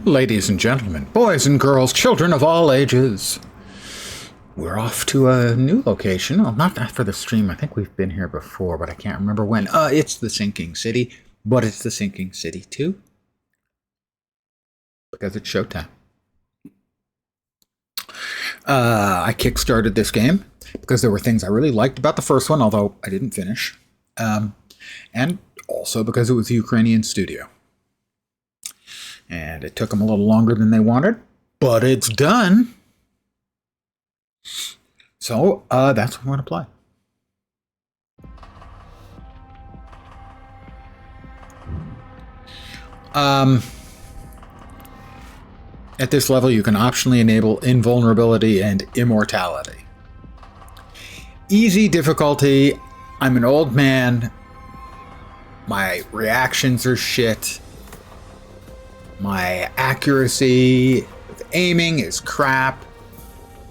Ladies and gentlemen, boys and girls, children of all ages, we're off to a new location. Well, not for the stream. I think we've been here before, but I can't remember when. It's the Sinking City. But it's the Sinking City too, because it's showtime. I kickstarted this game because there were things I really liked about the first one, although I didn't finish. And also because it was a Ukrainian studio. And it took them a little longer than they wanted, but it's done. So that's what I'm going to play. At this level, you can optionally enable invulnerability and immortality. Easy difficulty. I'm an old man. My reactions are shit. My accuracy with aiming is crap.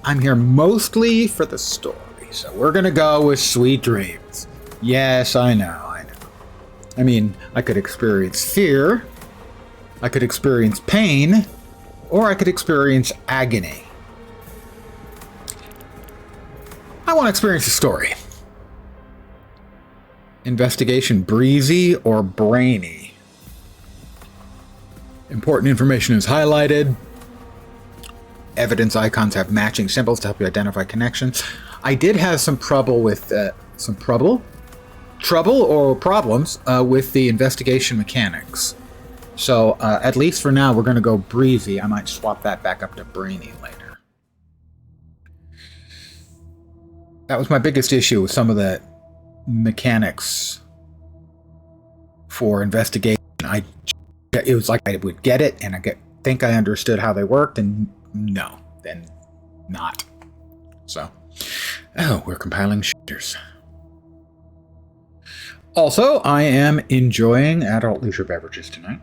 I'm here mostly for the story, so we're gonna go with Sweet Dreams. Yes, I know. I mean, I could experience fear, I could experience pain, or I could experience agony. I want to experience the story. Investigation breezy or brainy? Important information is highlighted. Evidence icons have matching symbols to help you identify connections. I did have some trouble with problems with the investigation mechanics. So at least for now, we're going to go breezy. I might swap that back up to brainy later. That was my biggest issue with some of the mechanics for investigation. It was like I would get it, and think I understood how they worked, and no, then not. So, we're compiling shooters. Also, I am enjoying adult leisure beverages tonight.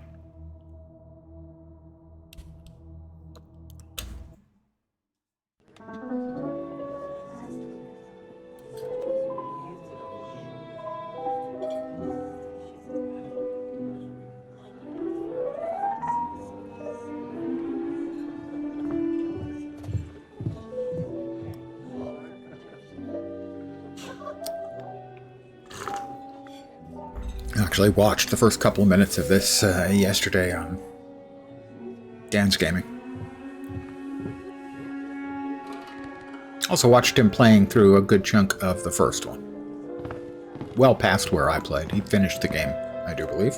Actually watched the first couple of minutes of this yesterday on Dan's Gaming. Also watched him playing through a good chunk of the first one. Well past where I played. He finished the game, I do believe.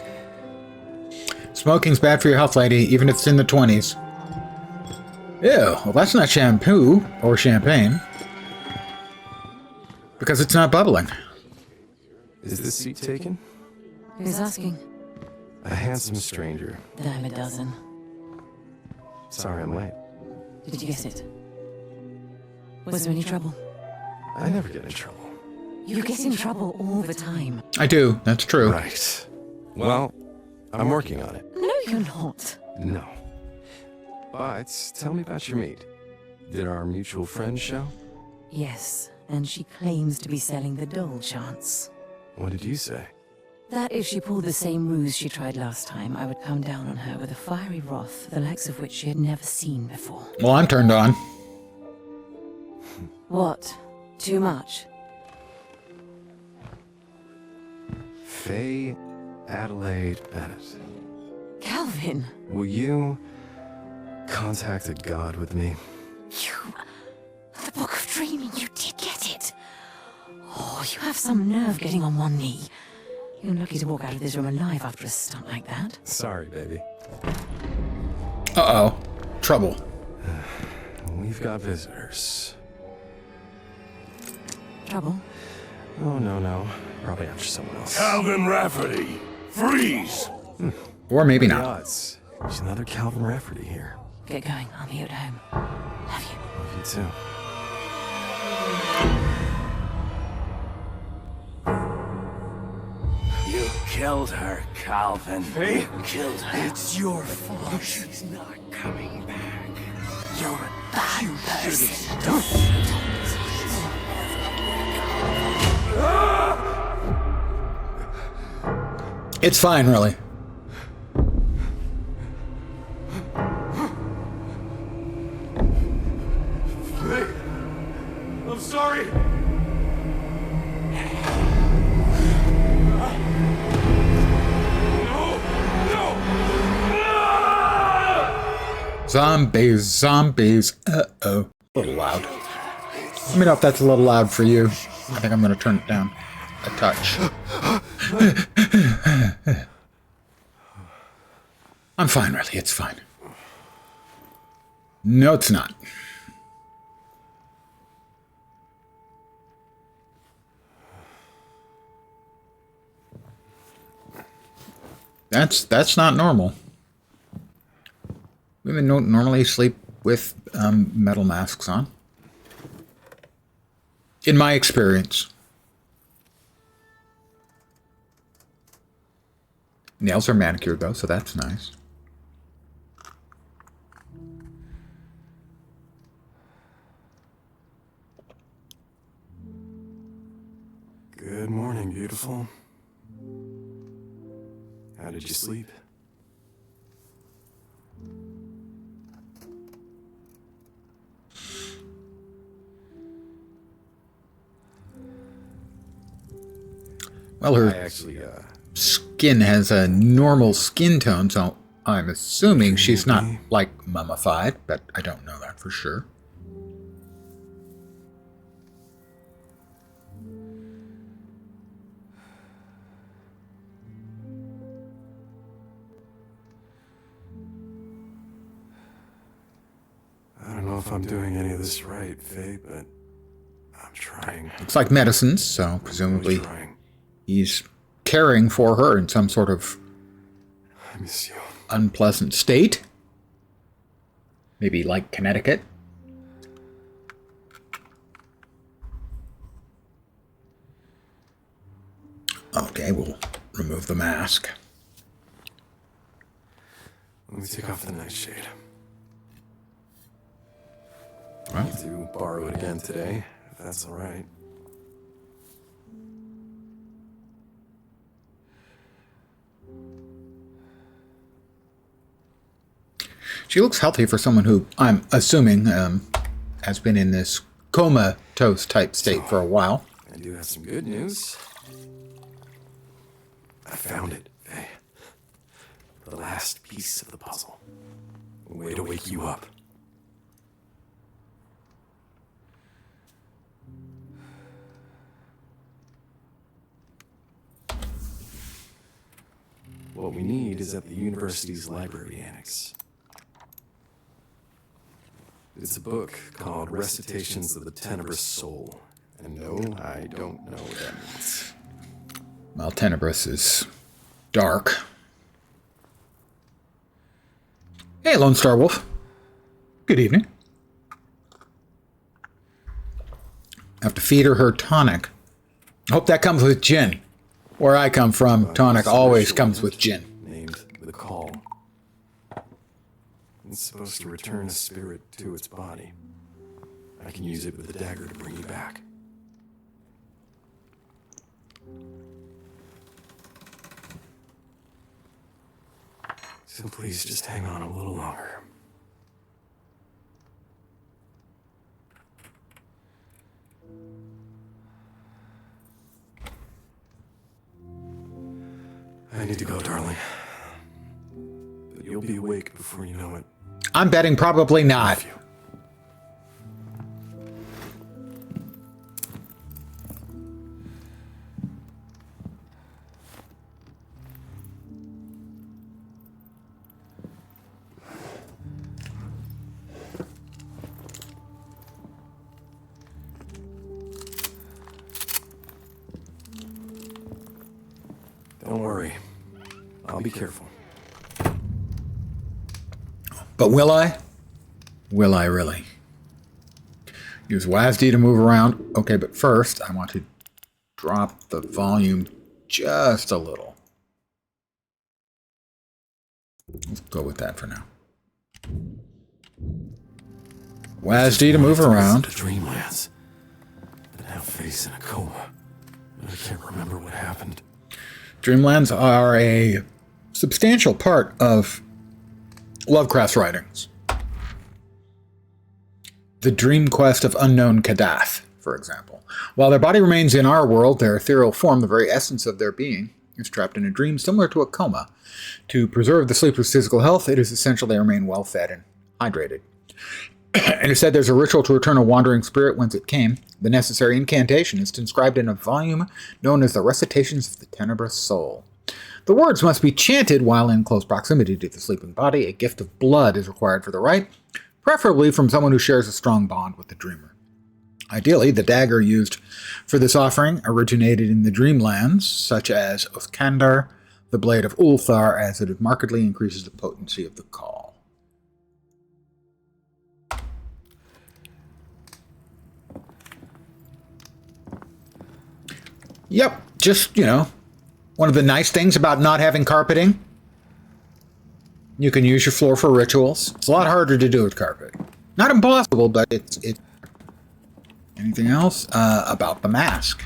Smoking's bad for your health, lady, even if it's in the 20s. Ew, well that's not shampoo or champagne. Because it's not bubbling. Is this seat taken? Who's asking? A handsome stranger. Dime a dozen. Sorry I'm late. Did you get it? Was there any trouble? I never get in trouble. You get in trouble all the time. I do, that's true. Right. Well, I'm working on it. No, you're not. No. But tell me about your meet. Did our mutual friend show? Yes, and she claims to be selling the dole chance. What did you say? That if she pulled the same ruse she tried last time, I would come down on her with a fiery wrath, the likes of which she had never seen before. Well, I'm turned on. What? Too much? Faye Adelaide Bennett. Calvin! Will you contact a god with me? You... The Book of Dreaming, you did get it! Oh, you have some nerve getting on one knee. You're lucky to walk out of this room alive after a stunt like that. Sorry, baby. Uh-oh. Trouble. We've got visitors. Trouble? Oh, no. Probably after someone else. Calvin Rafferty, freeze! Or maybe The not. odds. There's another Calvin Rafferty here. Get going, I'll meet you at home. Love you. Love you too. You killed her, Calvin. Hey? You killed her. It's your fault. She's not coming back. You're a bad person. It's fine, really. I'm sorry. Zombies, zombies. Uh-oh. A little loud. Let me know if that's a little loud for you. I think I'm going to turn it down a touch. I'm fine, really. It's fine. No, it's not. That's not normal. Women don't normally sleep with metal masks on. In my experience. Nails are manicured though, so that's nice. Good morning, beautiful. How did you sleep? Well, her I actually, skin has a normal skin tone, so I'm assuming she's not, like, mummified, but I don't know that for sure. I don't know if I'm doing any of this right, Faye, but I'm trying. Looks like medicines, so I'm presumably trying. he's caring for her in some sort of I miss you. unpleasant state. Maybe like Connecticut. Okay, we'll remove the mask. Let me take off the nightshade. Well, I'll to borrow it again today, if that's all right. she looks healthy for someone who, I'm assuming, has been in this comatose type state for a while. I do have some good news. I found it, Faye. The last piece of the puzzle. A way to wake you up. What we need is at the university's library annex. It's a book called Recitations of the Tenebrous Soul. And no, I don't know what that means. Well, Tenebrous is dark. Hey, Lone Star Wolf. Good evening. Have to feed her tonic. Hope that comes with gin. Where I come from, tonic always comes with gin. Named The Call. It's supposed to return a spirit to its body. I can use it with the dagger to bring you back. So please just hang on a little longer. I need to go, darling. But you'll be awake before you know it. I'm betting probably not. Love you. Don't worry. I'll be careful. But will I? Will I really? Use WASD to move around. Okay, but first I want to drop the volume just a little. Let's go with that for now. WASD to move around. To Dreamlands. But now Faye's in a coma. And I can't remember what happened. Dreamlands are a substantial part of Lovecraft's writings. The Dream Quest of Unknown Kadath, for example. While their body remains in our world, their ethereal form, the very essence of their being, is trapped in a dream similar to a coma. To preserve the sleeper's physical health, it is essential they remain well fed and hydrated. It is said there's a ritual to return a wandering spirit whence it came. The necessary incantation is inscribed in a volume known as the Recitations of the Tenebrous Soul. The words must be chanted while in close proximity to the sleeping body. A gift of blood is required for the rite, preferably from someone who shares a strong bond with the dreamer. Ideally, the dagger used for this offering originated in the dreamlands, such as Uthkandar, the blade of Ulthar, as it markedly increases the potency of the call. Yep, just, one of the nice things about not having carpeting, you can use your floor for rituals. It's a lot harder to do with carpet. Not impossible, but it's Anything else? About the mask.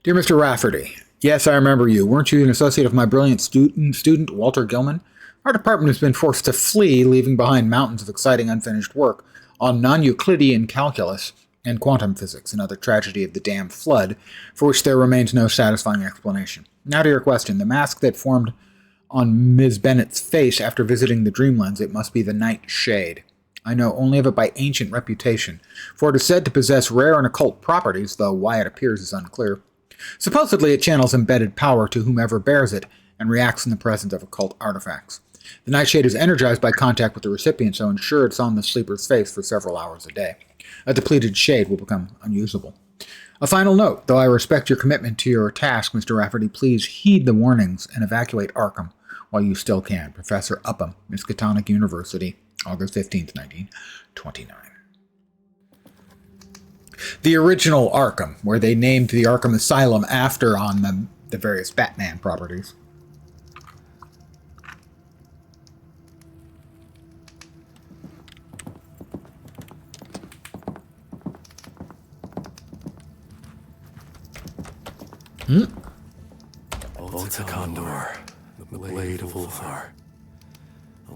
Dear Mr. Rafferty, yes, I remember you. Weren't you an associate of my brilliant student, Walter Gilman? Our department has been forced to flee, leaving behind mountains of exciting unfinished work on non-Euclidean calculus and quantum physics, another tragedy of the damned flood, for which there remains no satisfying explanation. Now to your question. The mask that formed on Ms. Bennett's face after visiting the Dreamlands, it must be the Night Shade. I know only of it by ancient reputation, for it is said to possess rare and occult properties, though why it appears is unclear. Supposedly it channels embedded power to whomever bears it, and reacts in the presence of occult artifacts. The Nightshade is energized by contact with the recipient, so ensure it's on the sleeper's face for several hours a day. A depleted shade will become unusable. A final note, though I respect your commitment to your task, Mr. Rafferty, please heed the warnings and evacuate Arkham while you still can. Professor Upham, Miskatonic University, August 15th, 1929. The original Arkham, where they named the Arkham Asylum after on the various Batman properties. Volta Condor, the blade of Ulthar.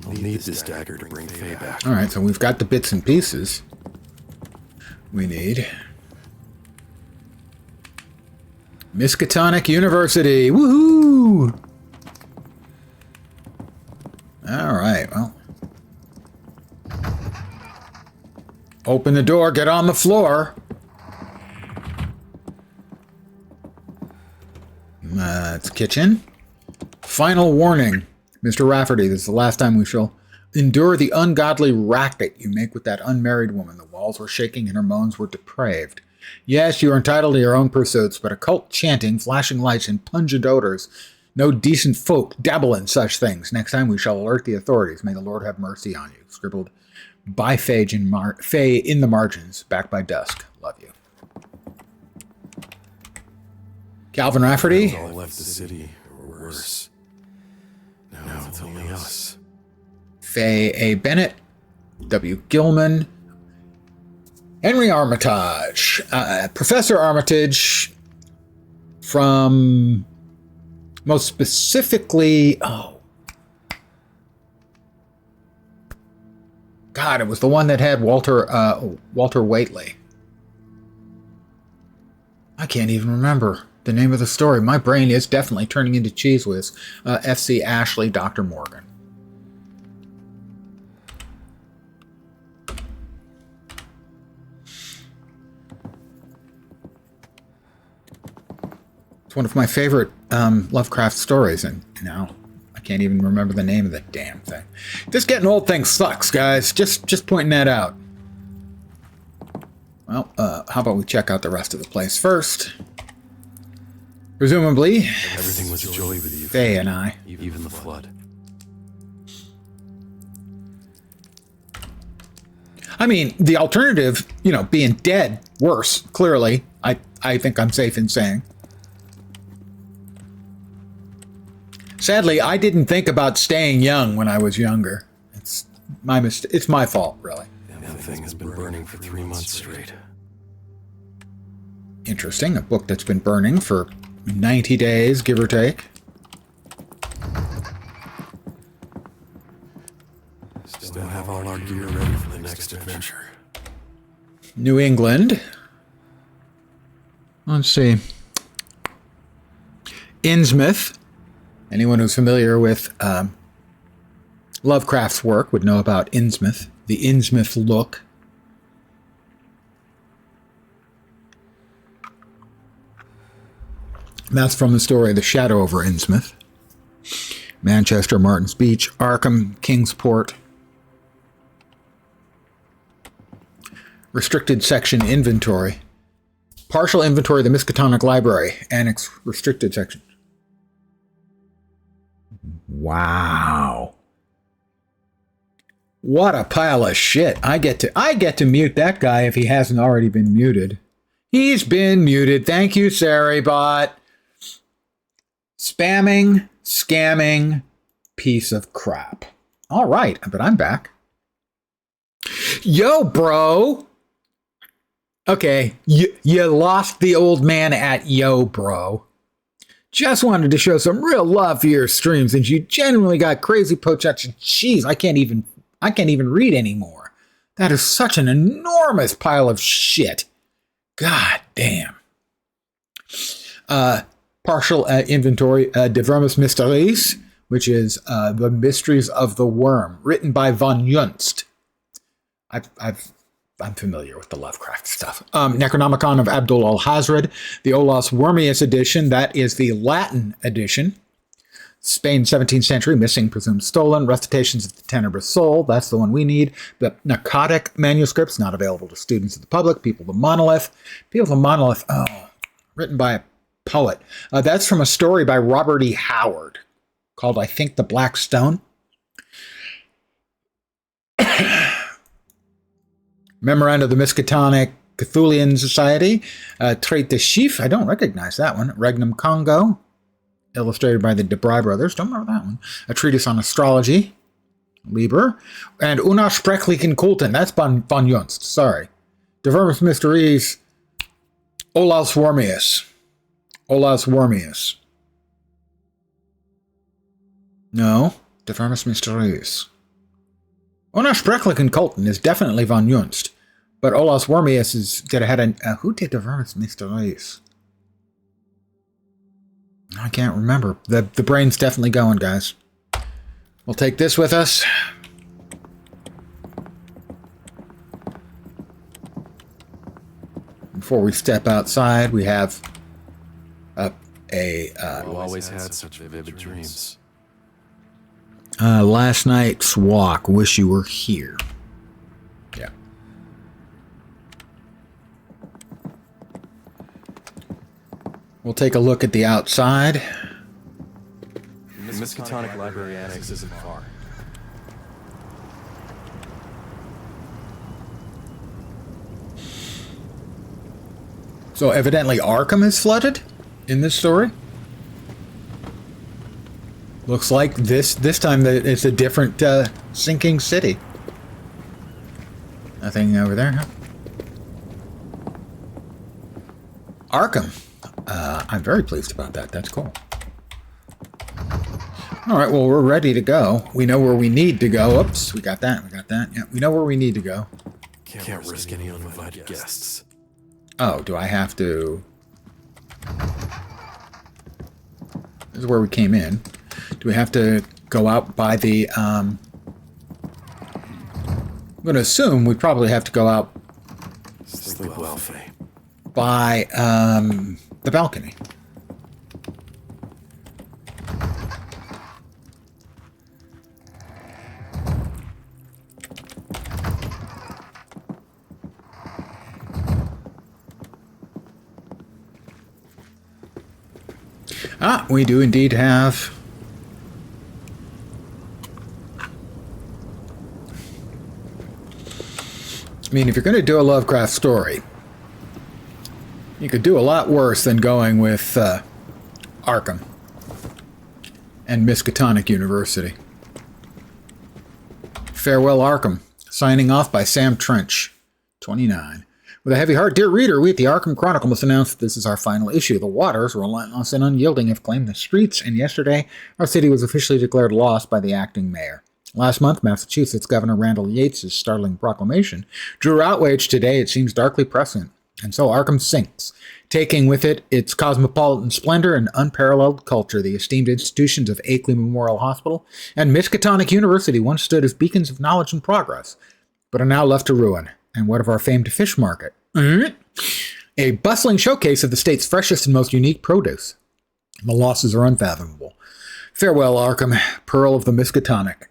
I'll need this dagger to bring Faye back. Alright, so we've got the bits and pieces we need. Miskatonic University! Woohoo! Alright, well. Open the door, get on the floor. It's kitchen. Final warning. Mr. Rafferty, this is the last time we shall endure the ungodly racket you make with that unmarried woman. The walls were shaking and her moans were depraved. Yes, you are entitled to your own pursuits, but occult chanting, flashing lights, and pungent odors, no decent folk dabble in such things. Next time we shall alert the authorities. May the Lord have mercy on you. Scribbled by Faye in the margins, back by dusk. Love you. Calvin Rafferty. All left the city, or worse. Now it's only us. Faye A. Bennett, W. Gilman, Henry Armitage, Professor Armitage, from most specifically, God, it was the one that had Walter Whately. I can't even remember the name of the story. My brain is definitely turning into Cheese Whiz. F.C. Ashley, Dr. Morgan. It's one of my favorite Lovecraft stories, and now I can't even remember the name of the damn thing. This getting old thing sucks, guys. Just pointing that out. Well, how about we check out the rest of the place first? Presumably, Everything was joy with you, Faye and I. even the flood. I mean, the alternative, being dead, worse, clearly, I think I'm safe in saying. Sadly, I didn't think about staying young when I was younger. It's my fault, really. That thing has been burning for 3 months straight. Interesting. A book that's been burning for 90 days, give or take. Still have all our gear ready for the next adventure. New England. Let's see. Innsmouth. Anyone who's familiar with Lovecraft's work would know about Innsmouth, the Innsmouth look. That's from the story The Shadow over Innsmouth. Manchester, Martin's Beach, Arkham, Kingsport. Restricted section inventory. Partial inventory of the Miskatonic Library. Annex restricted section. Wow. What a pile of shit. I get to mute that guy if he hasn't already been muted. He's been muted. Thank you, Saribot. Spamming, scamming, piece of crap. All right, but I'm back. Yo, bro. Okay, you lost the old man at yo, bro. Just wanted to show some real love for your stream since you genuinely got crazy protection. Jeez, I can't even read anymore. That is such an enormous pile of shit. God damn. Partial inventory, De Vermis Mysteries, which is The Mysteries of the Worm, written by von Junst. I'm familiar with the Lovecraft stuff. Necronomicon of Abdul al-Hazred, the Olaus Wormius edition, that is the Latin edition. Spain, 17th century, missing, presumed stolen. Recitations of the Tenebrous Soul, that's the one we need. The narcotic manuscripts, not available to students of the public. People of the Monolith. People of the Monolith, written by a poet. That's from a story by Robert E. Howard called, I think, The Black Stone. Memoranda of the Miskatonic Cthulian Society. Trait de Chiffre, I don't recognize that one. Regnum Congo, illustrated by the Debray brothers. Don't remember that one. A treatise on astrology. Liber. And Unersprechlichen Kulten, that's von Junst, sorry. De Vermis Mysteries. Olaus Wormius. Olaus Wormius. No, De Vermis Mysteries. Unersprechlichen Kulten is definitely von Junst. But Olaus Wormius is who did De Vermis Mysteries? I can't remember. The brain's definitely going, guys. We'll take this with us. Before we step outside, we have You always had such vivid dreams. Last night's walk. Wish you were here. Yeah. We'll take a look at the outside. The Miskatonic Library Annex isn't far. So evidently Arkham is flooded in this story. Looks like this time it's a different sinking city. Nothing over there, huh? Arkham. I'm very pleased about that. That's cool. All right, well, we're ready to go. We know where we need to go. Oops, we got that. Yeah, we know where we need to go. Can't risk any uninvited guests. Oh, do I have to... This is where we came in. Do we have to go out by the... I'm going to assume we probably have to go out... Sleep well, Faye. By the balcony. Ah, we do indeed have... I mean, if you're going to do a Lovecraft story, you could do a lot worse than going with Arkham and Miskatonic University. Farewell, Arkham. Signing off by Sam Trench, 29. With a heavy heart, dear reader, we at the Arkham Chronicle must announce that this is our final issue. The waters, relentless and unyielding, have claimed the streets, and yesterday, our city was officially declared lost by the acting mayor. Last month, Massachusetts Governor Randall Yates' startling proclamation drew outrage. Today, it seems darkly prescient. And so Arkham sinks, taking with it its cosmopolitan splendor and unparalleled culture. The esteemed institutions of Akeley Memorial Hospital and Miskatonic University once stood as beacons of knowledge and progress, but are now left to ruin. And what of our famed fish market? A bustling showcase of the state's freshest and most unique produce. The losses are unfathomable. Farewell, Arkham, pearl of the Miskatonic.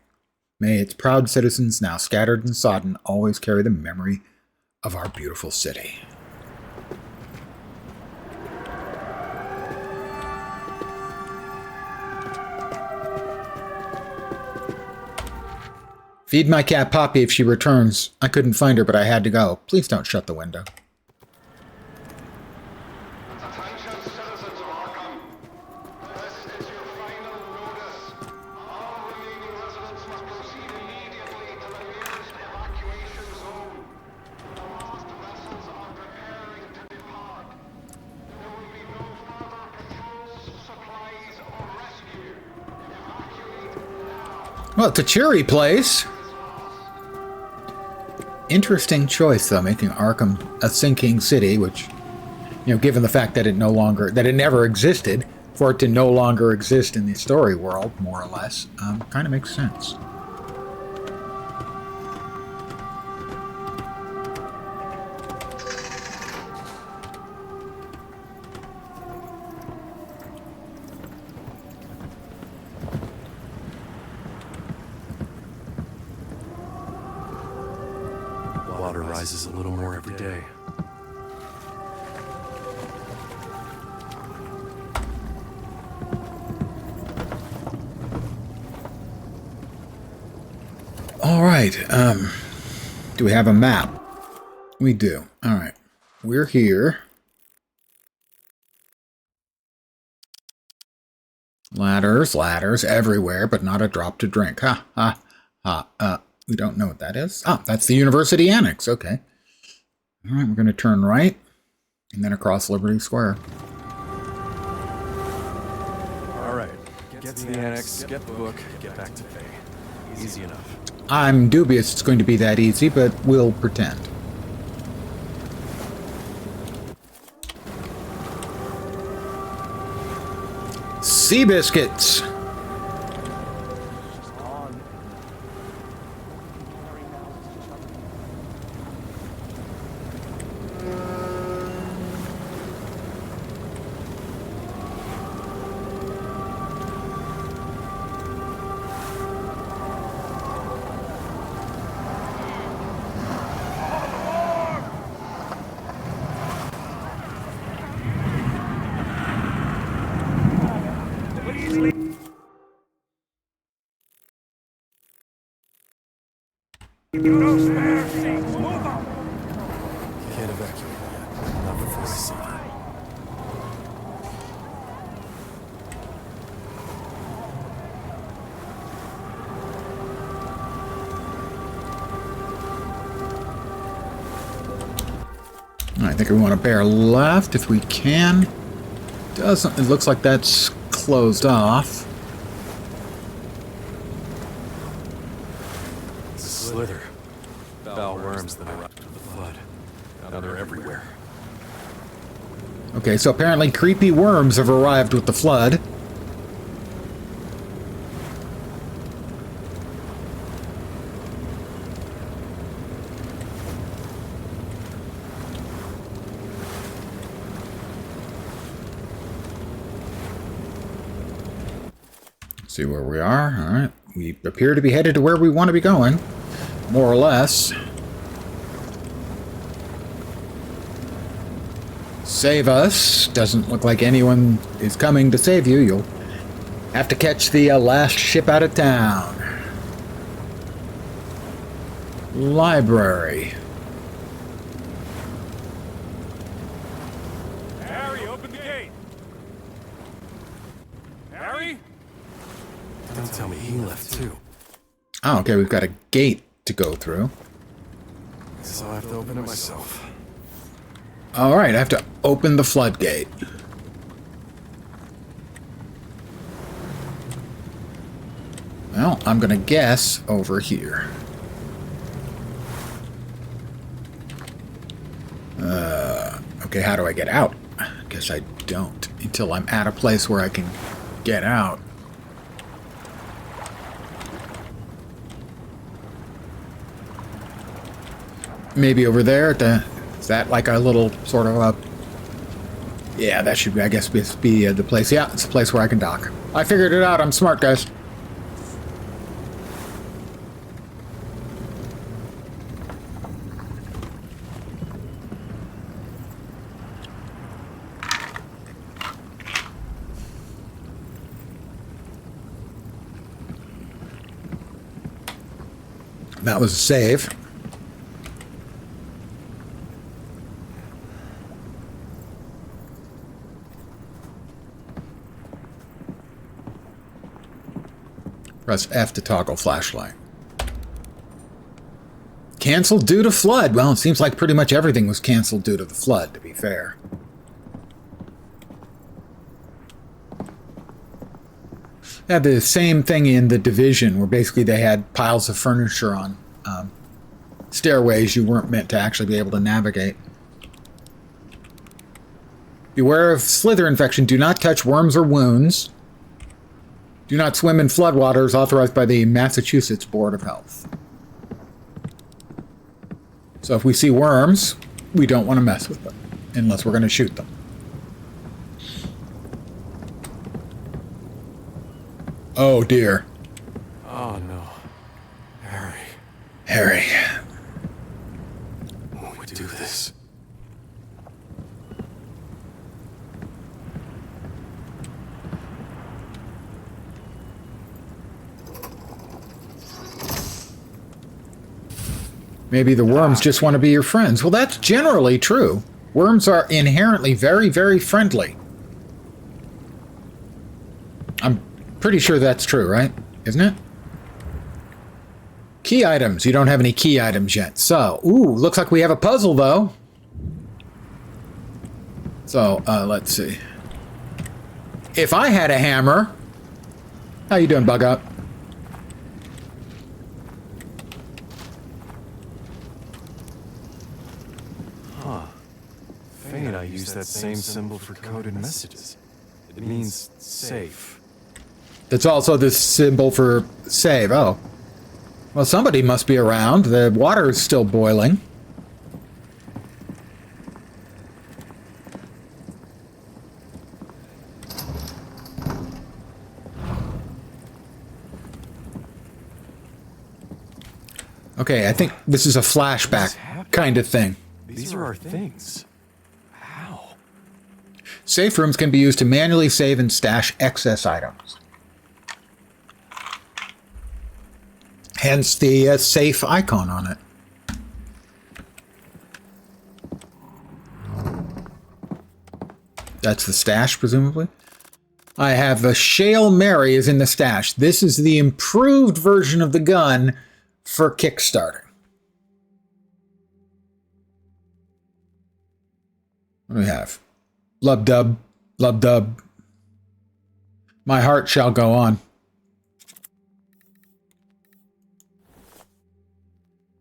May its proud citizens, now scattered and sodden, always carry the memory of our beautiful city. Feed my cat Poppy if she returns. I couldn't find her, but I had to go. Please don't shut the window. Attention citizens of Arkham. This is your final notice. All remaining residents must proceed immediately to the nearest evacuation zone. The last vessels are preparing to depart. There will be no further patrols, supplies, or rescue. Evacuate now. Well, it's a cheery place. Interesting choice, though, making Arkham a sinking city, which, given the fact that it never existed, for it to no longer exist in the story world, more or less, kind of makes sense. Water rises a little more every day. All right. Do we have a map? We do. All right. We're here. Ladders everywhere, but not a drop to drink. Ha, ha, ha. We don't know what that is. Oh, that's the University Annex. Okay. All right, we're going to turn right and then across Liberty Square. All right. Get to the annex, get the book, get back to Faye. Easy enough. I'm dubious it's going to be that easy, but we'll pretend. Sea biscuits. No spare seats. Move on. Can't evacuate yet. Not before I see her. I think we want to bear left if we can. Doesn't. It looks like that's closed off. Slither. Foul worms that erupted with the flood. Now they're everywhere. Okay, so apparently creepy worms have arrived with the flood. See where we are. All right. We appear to be headed to where we want to be going. More or less. Save us. Doesn't look like anyone is coming to save you. You'll have to catch the last ship out of town. Library. Harry, open the gate. Harry? Don't tell me he left too. Oh, okay. We've got a gate to go through. So I have to open it myself. All right. I have to open the floodgate. Well, I'm going to guess over here. Okay, how do I get out? Guess I don't until I'm at a place where I can get out. Maybe over there at the... Is that like a little sort of a... Yeah, that should, I guess, be the place. Yeah, it's a place where I can dock. I figured it out. I'm smart, guys. That was a save. Press F to toggle flashlight. Canceled due to flood. Well, it seems like pretty much everything was canceled due to the flood, to be fair. They had the same thing in The Division, where basically they had piles of furniture on stairways you weren't meant to actually be able to navigate. Beware of slither infection. Do not touch worms or wounds. Do not swim in floodwaters authorized by the Massachusetts Board of Health. So if we see worms, we don't want to mess with them, unless we're going to shoot them. Oh dear. Oh no. Harry. Harry. Won't we do this? Maybe the worms just want to be your friends. Well, that's generally true. Worms are inherently very, very friendly. I'm pretty sure that's true, right? Isn't it? Key items. You don't have any key items yet. So, ooh, looks like we have a puzzle, though. So, let's see. If I had a hammer... How you doing, Bug Out? And I use that same symbol for coded messages. It means safe. That's also the symbol for save. Oh. Well, somebody must be around. The water is still boiling. Okay, I think this is a flashback kind of thing. These are our things. Safe rooms can be used to manually save and stash excess items. Hence the safe icon on it. That's the stash, presumably. I have a Shale Mary is in the stash. This is the improved version of the gun for Kickstarter. What do we have? Lub dub, lub dub. My heart shall go on.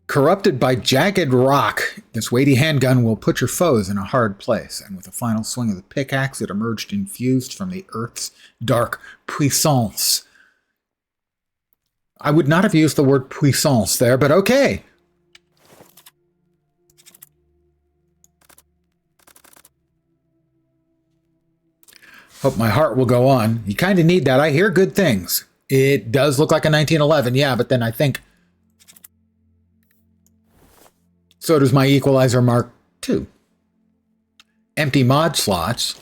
Corrupted by jagged rock, this weighty handgun will put your foes in a hard place. And with a final swing of the pickaxe, it emerged infused from the earth's dark puissance. I would not have used the word puissance there, but okay. Hope my heart will go on. You kind of need that. I hear good things. It does look like a 1911, yeah, but then I think... So does my Equalizer Mark II. Empty mod slots.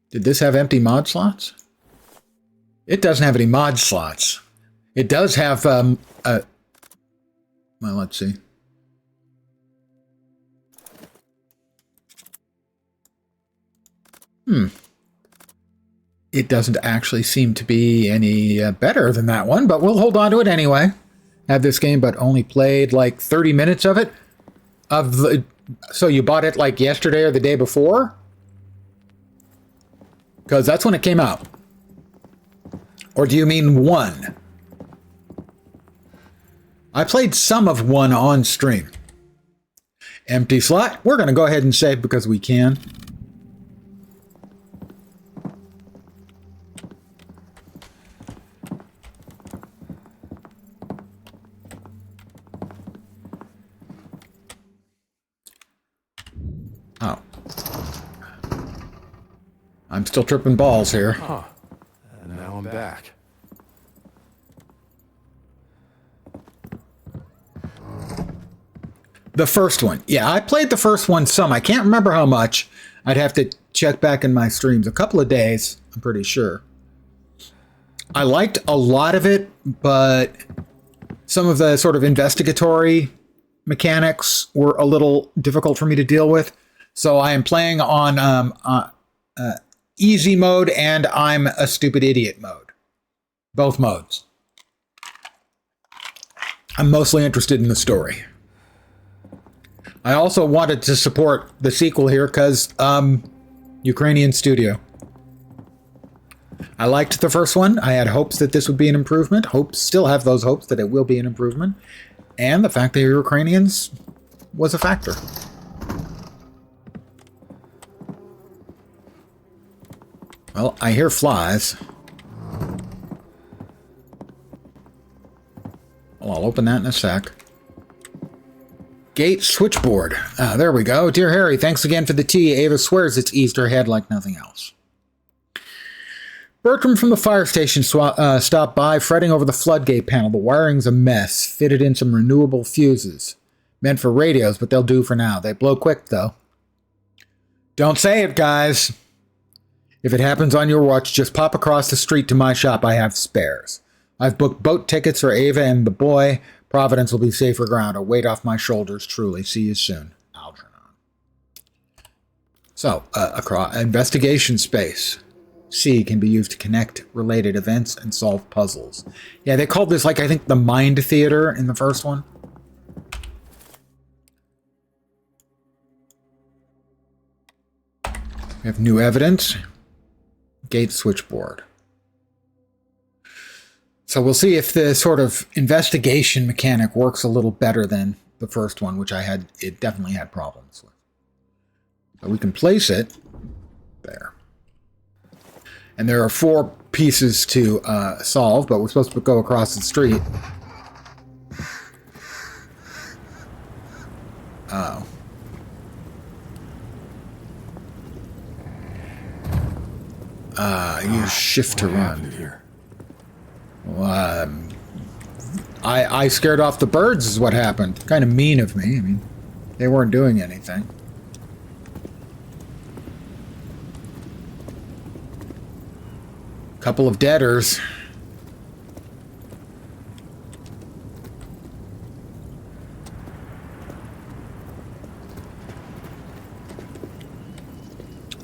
Did this have empty mod slots? It doesn't have any mod slots. It does have, well, let's see. It doesn't actually seem to be any better than that one, but we'll hold on to it anyway. Have this game, but only played like 30 minutes of it. So you bought it like yesterday or the day before? Because that's when it came out. Or do you mean one? I played some of one on stream. Empty slot. We're going to go ahead and save because we can. Oh. I'm still tripping balls here. Oh, and now I'm back. The first one. Yeah, I played the first one some. I can't remember how much. I'd have to check back in my streams. A couple of days, I'm pretty sure. I liked a lot of it, but some of the sort of investigatory mechanics were a little difficult for me to deal with. So I am playing on easy mode and I'm a stupid idiot mode. Both modes. I'm mostly interested in the story. I also wanted to support the sequel here because Ukrainian studio. I liked the first one. I had hopes that this would be an improvement. Still have those hopes that it will be an improvement. And the fact that you're Ukrainians was a factor. Well, I hear flies. Well, I'll open that in a sec. Gate switchboard. There we go. Dear Harry, thanks again for the tea. Ava swears it's Easter head like nothing else. Bertram from the fire station stopped by, fretting over the floodgate panel. The wiring's a mess. Fitted in some renewable fuses. Meant for radios, but they'll do for now. They blow quick, though. Don't say it, guys. If it happens on your watch, just pop across the street to my shop. I have spares. I've booked boat tickets for Ava and the boy. Providence will be safer ground. A weight off my shoulders, truly. See you soon. Algernon. So, across investigation space. C can be used to connect related events and solve puzzles. Yeah, they called this, like, I think the Mind Theater in the first one. We have new evidence. Gate switchboard. So we'll see if the sort of investigation mechanic works a little better than the first one, which it definitely had problems with. So we can place it there. And there are 4 pieces to solve, but we're supposed to go across the street. Oh. Use shift to run. Here? I scared off the birds is what happened. Kind of mean of me. I mean, they weren't doing anything. Couple of deaders.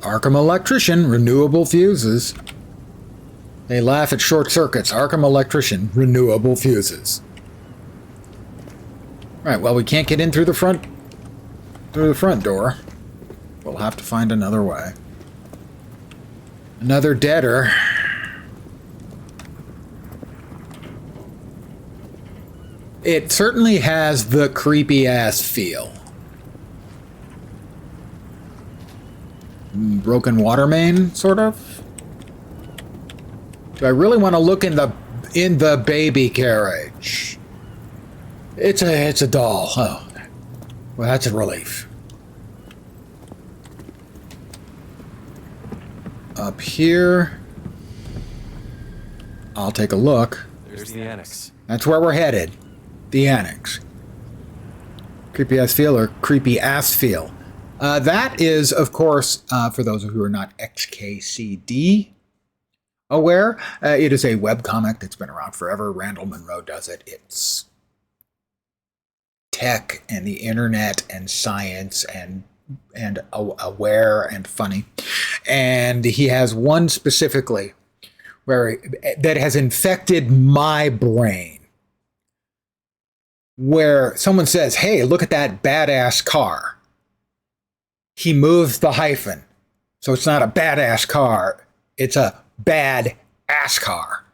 Arkham Electrician, renewable fuses. They laugh at short circuits. Arkham Electrician, renewable fuses. Right, well, we can't get in through the front door. We'll have to find another way. Another deader. It certainly has the creepy ass feel. Broken water main, sort of. Do I really want to look in the baby carriage? It's a doll. Oh, well, that's a relief. Up here, I'll take a look. There's the annex. That's where we're headed. The annex. Creepy ass feel or creepy ass feel. That is, of course, for those who are not XKCD aware, it is a webcomic that's been around forever. Randall Munroe does it. It's tech and the internet and science and aware and funny. And he has one specifically that has infected my brain. Where someone says, hey, look at that badass car. He moves the hyphen. So it's not a badass car. It's a bad ass car.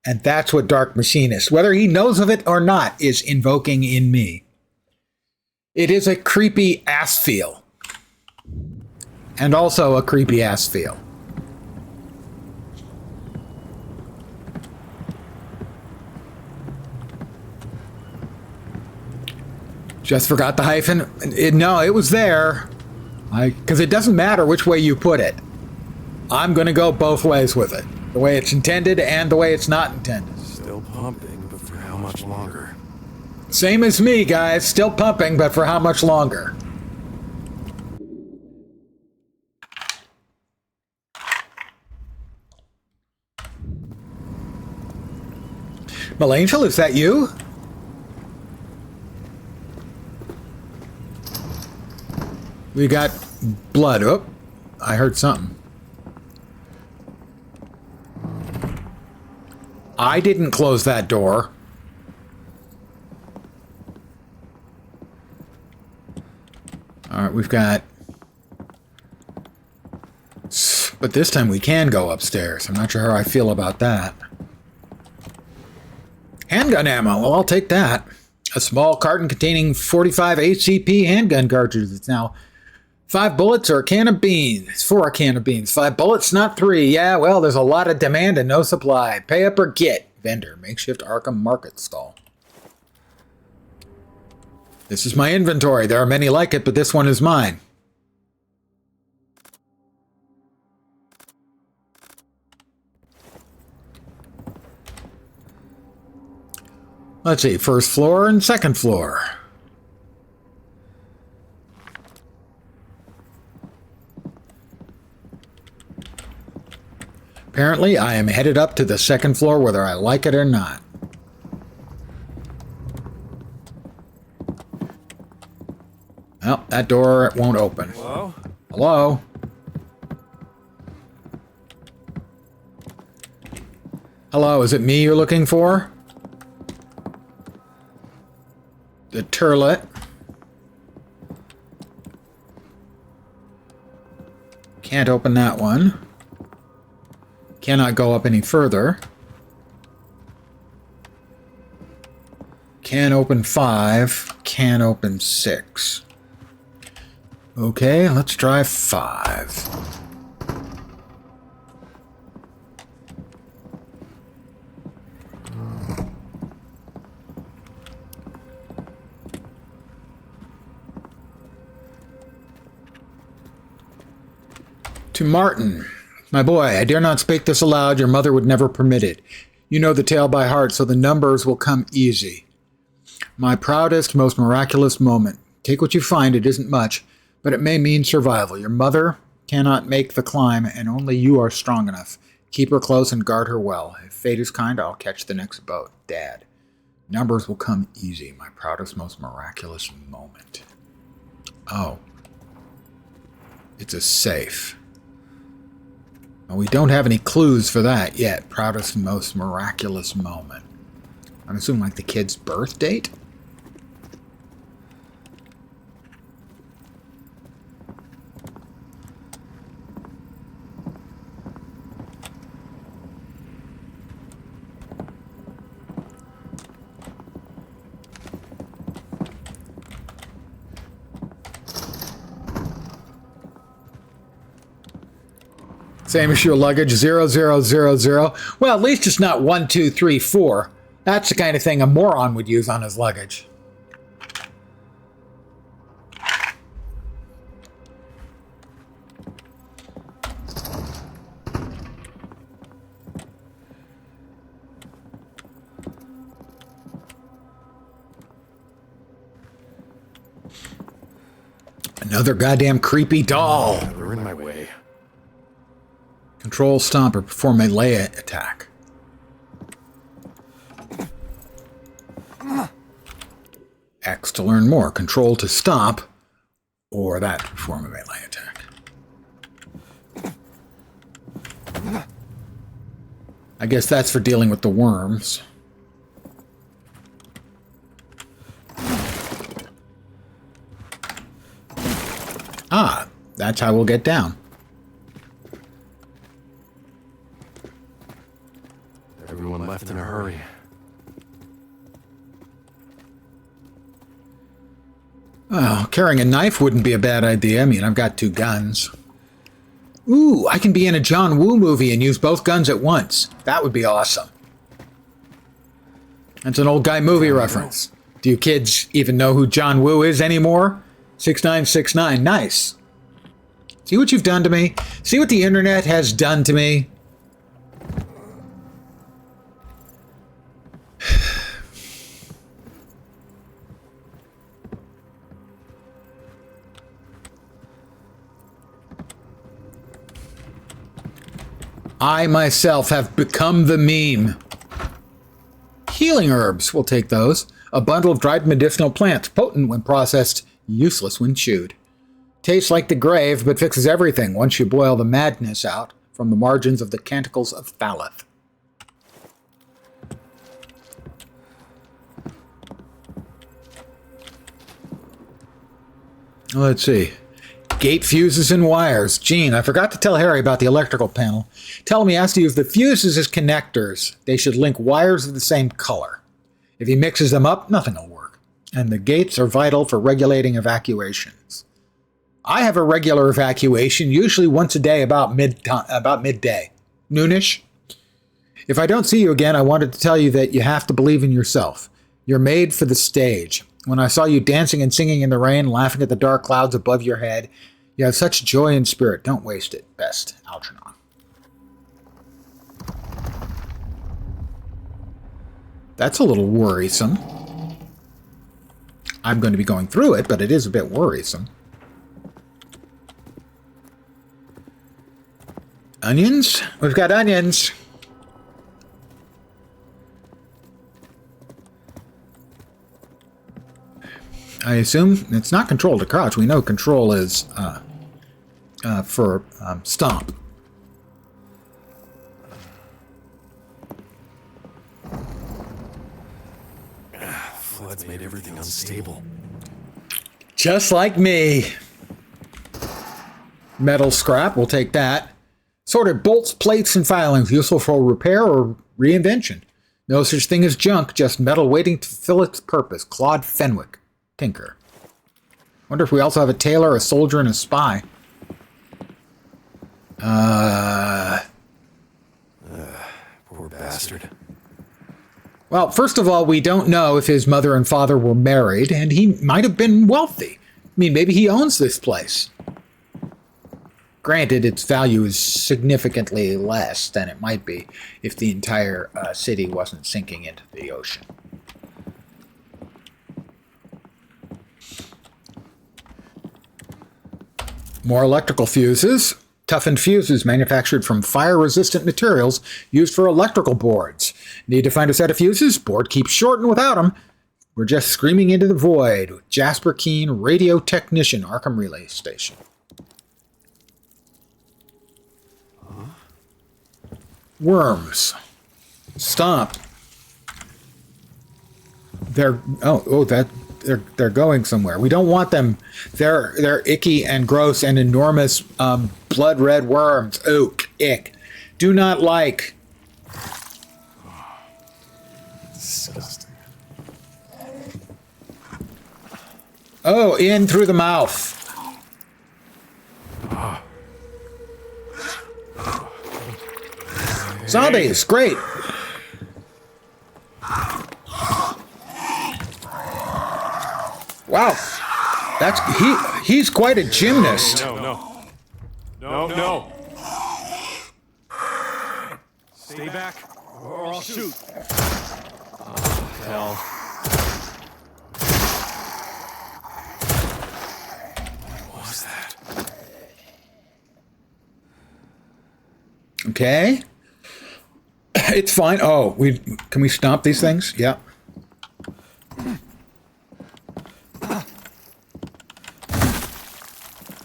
And that's what Dark Machinist, whether he knows of it or not, is invoking in me. It is a creepy ass feel. And also a creepy ass feel. Just forgot the hyphen. No, it was there. Because it doesn't matter which way you put it. I'm going to go both ways with it. The way it's intended and the way it's not intended. Still pumping, but for how much longer? Same as me, guys. Still pumping, but for how much longer? Melangel, is that you? We got blood. Oh, I heard something. I didn't close that door. All right, we've got... But this time we can go upstairs. I'm not sure how I feel about that. Handgun ammo. Well, I'll take that. A small carton containing 45 HCP handgun cartridges. It's now 5 bullets or a can of beans. It's for a can of beans. 5 bullets, not 3. Yeah, well, there's a lot of demand and no supply. Pay up or get. Vendor. Makeshift Arkham Market Stall. This is my inventory. There are many like it, but this one is mine. Let's see. First floor and second floor. Apparently, I am headed up to the second floor whether I like it or not. Well, that door won't open. Hello? Hello? Hello, is it me you're looking for? The turlet. Can't open that one. Cannot go up any further. Can open 5. Can open 6. Okay, let's try 5. To Martin. My boy, I dare not speak this aloud. Your mother would never permit it. You know the tale by heart, so the numbers will come easy. My proudest, most miraculous moment. Take what you find, it isn't much, but it may mean survival. Your mother cannot make the climb, and only you are strong enough. Keep her close and guard her well. If fate is kind, I'll catch the next boat. Dad. Numbers will come easy. My proudest, most miraculous moment. Oh. It's a safe. Well, we don't have any clues for that yet. Proudest, most miraculous moment. I'm assuming like the kid's birth date? Same as your luggage, 0000. Well, at least it's not 1, 2, 3, 4. That's the kind of thing a moron would use on his luggage. Another goddamn creepy doll. They're in my way. Control, stomp, or perform a melee attack. X to learn more. Control to stomp, or that to perform a melee attack. I guess that's for dealing with the worms. Ah, that's how we'll get down. Everyone left in a hurry. Oh, carrying a knife wouldn't be a bad idea. I mean, I've got 2 guns. Ooh, I can be in a John Woo movie and use both guns at once. That would be awesome. That's an old guy movie reference. Do you kids even know who John Woo is anymore? 6969, nice. See what you've done to me? See what the internet has done to me? I myself have become the meme. Healing herbs, we'll take those. A bundle of dried medicinal plants, potent when processed, useless when chewed. Tastes like the grave, but fixes everything once you boil the madness out from the margins of the canticles of Thaleth. Let's see. Gate fuses and wires. Gene, I forgot to tell Harry about the electrical panel. Tell him he has to use the fuses as connectors. They should link wires of the same color. If he mixes them up, nothing will work. And the gates are vital for regulating evacuations. I have a regular evacuation, usually once a day about midday. Noonish. If I don't see you again, I wanted to tell you that you have to believe in yourself. You're made for the stage. When I saw you dancing and singing in the rain, laughing at the dark clouds above your head, you have such joy and spirit. Don't waste it. Best, Algernon. That's a little worrisome. I'm going to be going through it, but it is a bit worrisome. Onions? We've got onions. I assume it's not control to crouch. We know control is for stomp. Flood's made everything unstable. Just like me. Metal scrap, we'll take that. Sorted bolts, plates, and filings, useful for repair or reinvention. No such thing as junk, just metal waiting to fulfill its purpose. Claude Fenwick. Tinker. Wonder if we also have a tailor, a soldier, and a spy. Poor bastard. Well, first of all, we don't know if his mother and father were married, and he might have been wealthy. I mean, maybe he owns this place. Granted, its value is significantly less than it might be if the entire city wasn't sinking into the ocean. More electrical fuses. Toughened fuses manufactured from fire-resistant materials used for electrical boards. Need to find a set of fuses? Board keeps short and without them. We're just screaming into the void. Jasper Keen, radio technician, Arkham Relay Station. Worms. Stomp. They're going somewhere. We don't want them. They're icky and gross and enormous blood red worms. Oak, ick. Do not like. Disgusting. Oh, in through the mouth. Zombies, great. Wow, he's quite a gymnast. No. Stay back, or I'll shoot. Hell. What was that? Okay. It's fine. Oh, can we stomp these things? Yeah.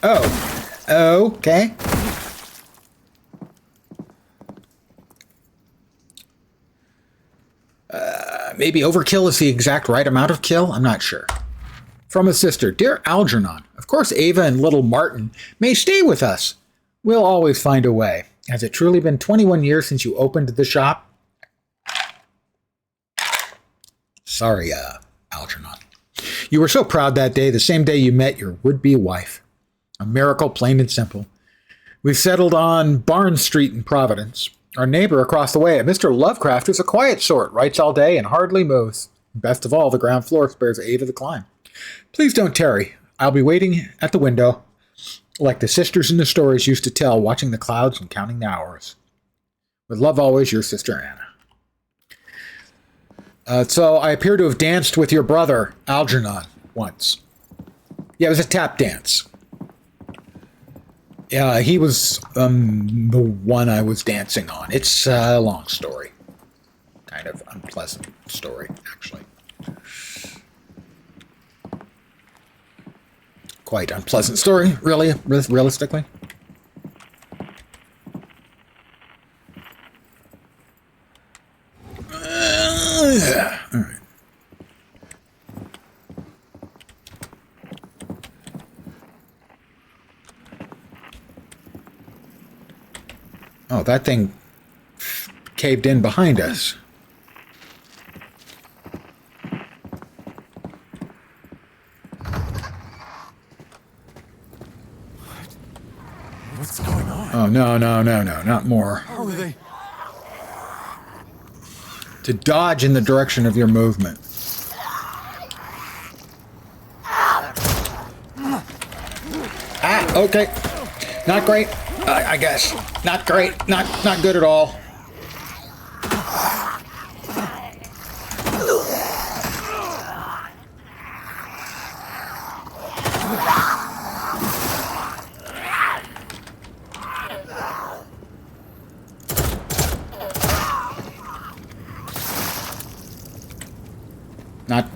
Oh. Okay. Maybe overkill is the exact right amount of kill? I'm not sure. From a sister. Dear Algernon, of course Ava and little Martin may stay with us. We'll always find a way. Has it truly been 21 years since you opened the shop? Sorry, Algernon. You were so proud that day, the same day you met your would-be wife. A miracle, plain and simple. We've settled on Barnes Street in Providence. Our neighbor across the way, Mr. Lovecraft, is a quiet sort, writes all day and hardly moves. Best of all, the ground floor spares aid of the climb. Please don't tarry. I'll be waiting at the window, like the sisters in the stories used to tell, watching the clouds and counting the hours. With love always, your sister Anna. So I appear to have danced with your brother, Algernon, once. Yeah, it was a tap dance. Yeah, he was the one I was dancing on. It's a long story. Kind of unpleasant story, actually. Quite unpleasant story, really, realistically. Yeah. All right. Oh, that thing caved in behind us. What's going on? Oh, no, not more. How are they? To dodge in the direction of your movement. Ah, okay. Not great, I guess. Not great. Not good at all.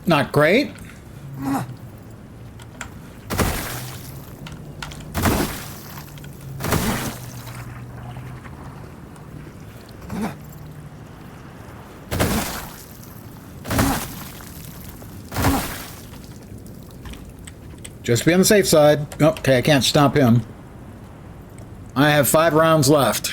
Not great. Just be on the safe side. Okay, I can't stop him. I have 5 rounds left.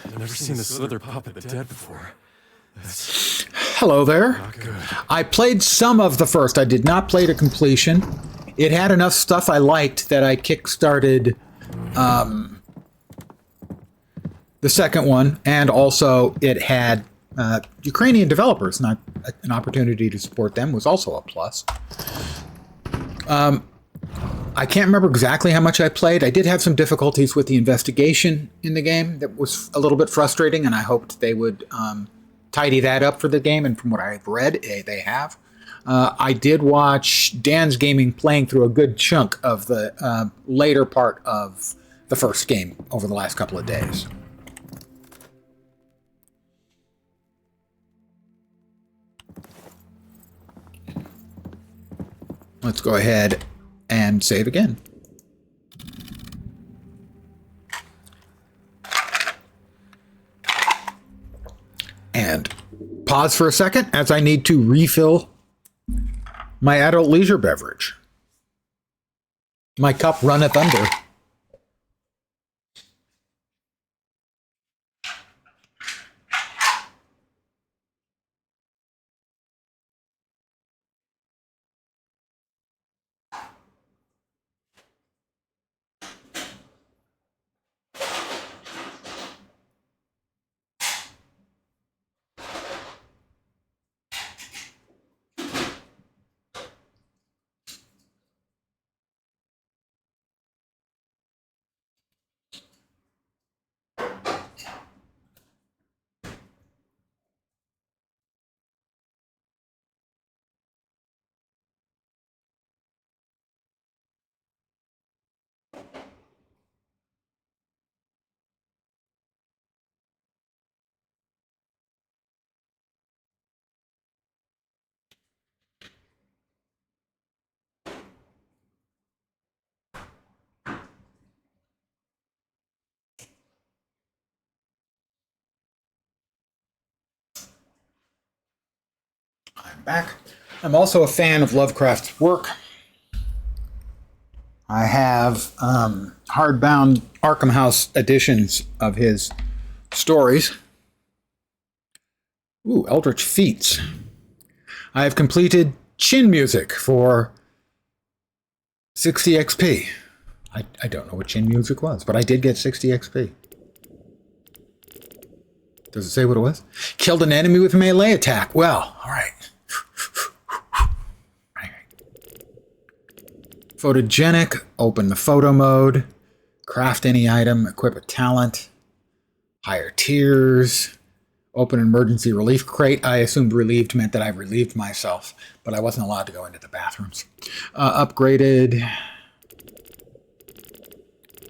I've never seen the slither pop at the dead before. That's Hello there. not good. I played some of the first. I did not play to completion. It had enough stuff I liked that I kickstarted the second one, and also it had Ukrainian developers, and an opportunity to support them was also a plus. I can't remember exactly how much I played. I did have some difficulties with the investigation in the game that was a little bit frustrating, and I hoped they would tidy that up for the game, and from what I've read, they have. I did watch Dan's Gaming playing through a good chunk of the later part of the first game over the last couple of days. Let's go ahead and save again. And pause for a second as I need to refill my adult leisure beverage. My cup runneth under. I'm back. I'm also a fan of Lovecraft's work. I have hardbound Arkham House editions of his stories. Ooh, Eldritch Feats. I have completed chin music for 60 XP. I don't know what chin music was, but I did get 60 XP. Does it say what it was? Killed an enemy with melee attack. Well, all right. Photogenic, open the photo mode, craft any item, equip a talent, higher tiers, open an emergency relief crate. I assumed relieved meant that I relieved myself, but I wasn't allowed to go into the bathrooms. Upgraded.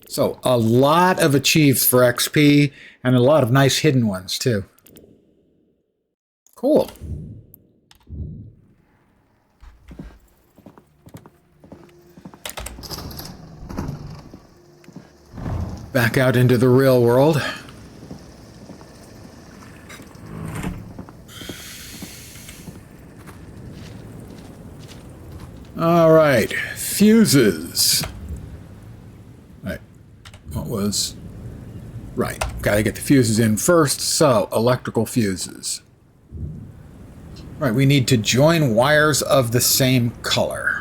So a lot of achieves for XP and a lot of nice hidden ones too. Cool. Back out into the real world. All right, fuses. Right, what was... Right, gotta get the fuses in first, so electrical fuses. Right, we need to join wires of the same color.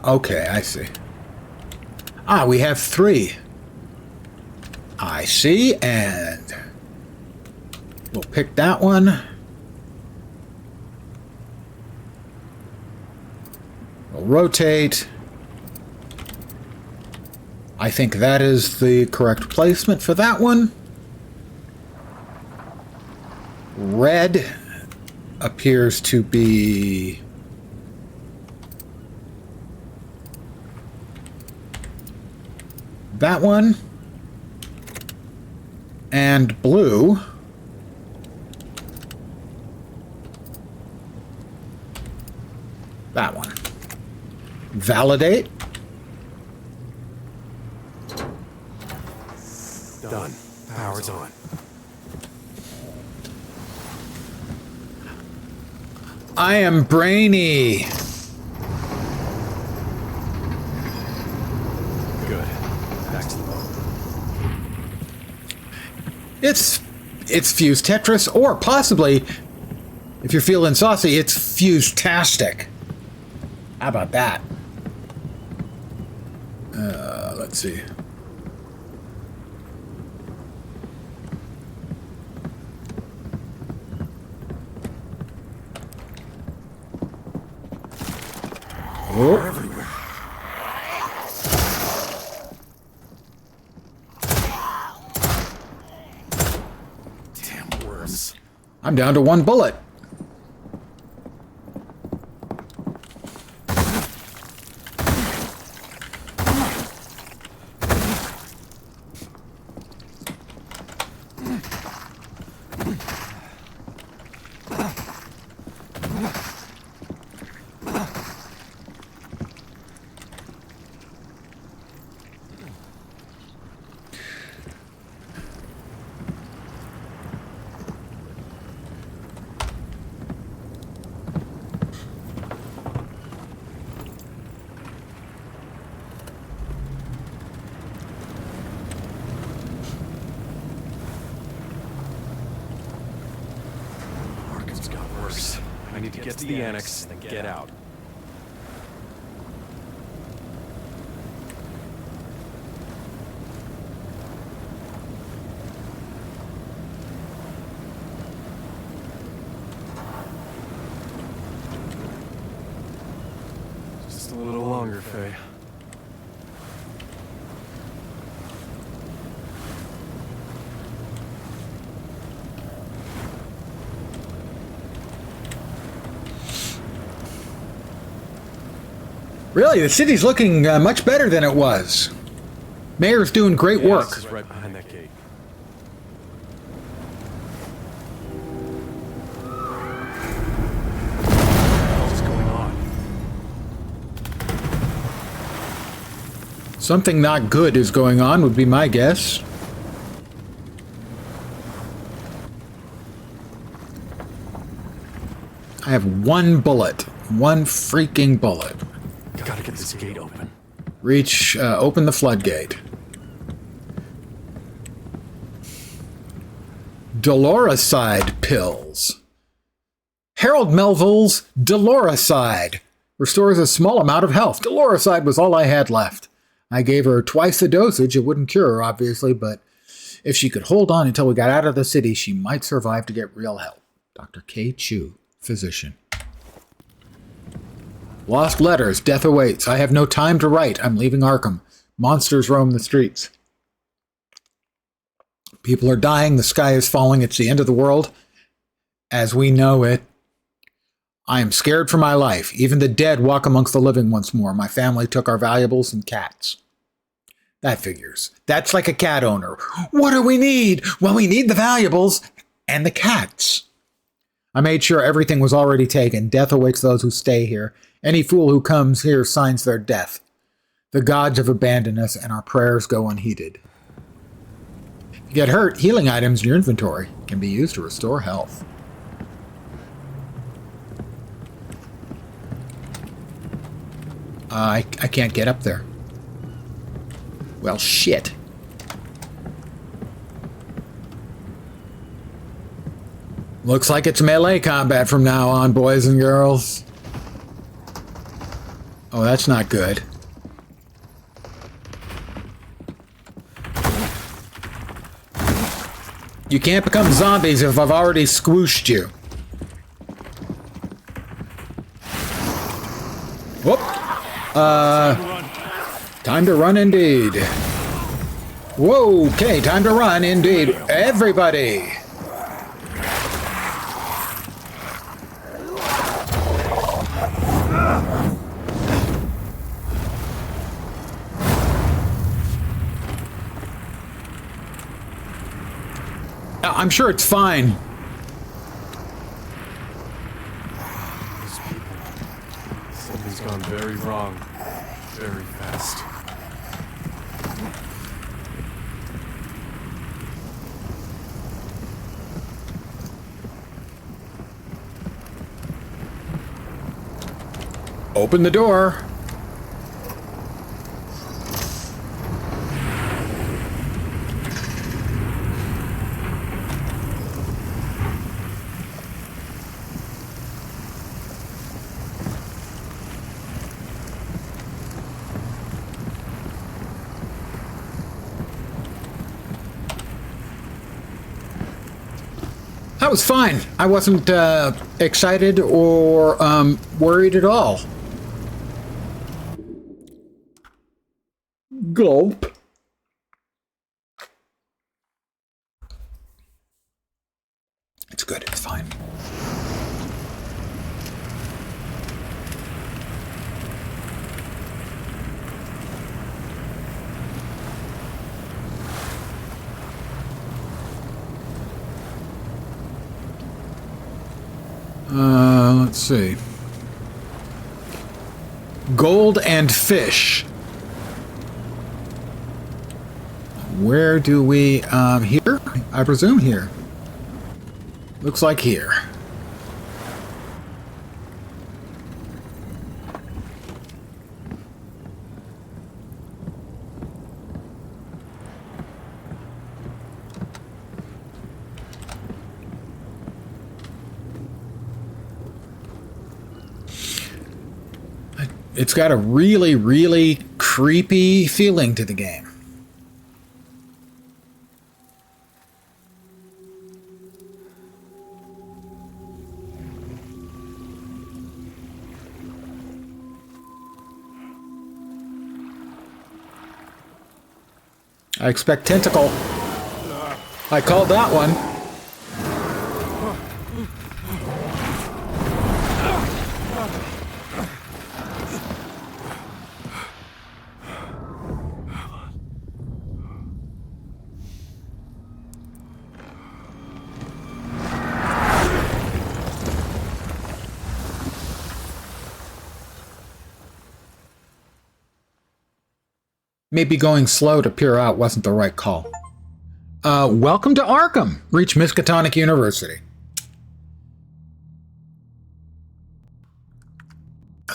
Okay, I see. Ah, we have 3. I see, and we'll pick that one. We'll rotate. I think that is the correct placement for that one. Red appears to be... that one. And blue. That one. Validate. Done. Power's on. I am brainy. Good. Back to the boat. It's Fuse Tetris, or possibly, if you're feeling saucy, it's Fuse-tastic. How about that? Let's see. They're everywhere. Damn worms. I'm down to 1 bullet. I need to get to the annex, then get out. Just a little longer, Faye. Really, the city's looking much better than it was. Mayor's doing great work. This is right behind that gate. What's going on? Something not good is going on, would be my guess. I have one bullet. One freaking bullet. Gotta get this gate open. Reach, open the floodgate. Doloricide pills. Harold Melville's Doloricide. Restores a small amount of health. Doloricide was all I had left. I gave her twice the dosage. It wouldn't cure her, obviously, but if she could hold on until we got out of the city, she might survive to get real help. Dr. K. Chu, physician. Lost letters. Death awaits. I have no time to write. I'm leaving Arkham. Monsters roam the streets. People are dying. The sky is falling. It's the end of the world as we know it. I am scared for my life. Even the dead walk amongst the living once more. My family took our valuables and cats. That figures. That's like a cat owner. What do we need? Well, we need the valuables and the cats. I made sure everything was already taken. Death awaits those who stay here. Any fool who comes here signs their death. The gods have abandoned us, and our prayers go unheeded. If you get hurt, healing items in your inventory can be used to restore health. I can't get up there. Well, shit. Looks like it's melee combat from now on, boys and girls. Oh, that's not good. You can't become zombies if I've already squooshed you. Whoop. Time to run indeed. Whoa, okay, time to run indeed. Everybody. I'm sure it's fine. These people. Something's gone very wrong. Very fast. Open the door. That was fine. I wasn't excited or worried at all. Gulp. It's good. It's fine. Let's see. Gold and fish. Where do we, here? I presume here. Looks like here. It's got a really, really creepy feeling to the game. I expect tentacle. I called that one. Maybe going slow to peer out wasn't the right call. Welcome to Arkham. Reach Miskatonic University.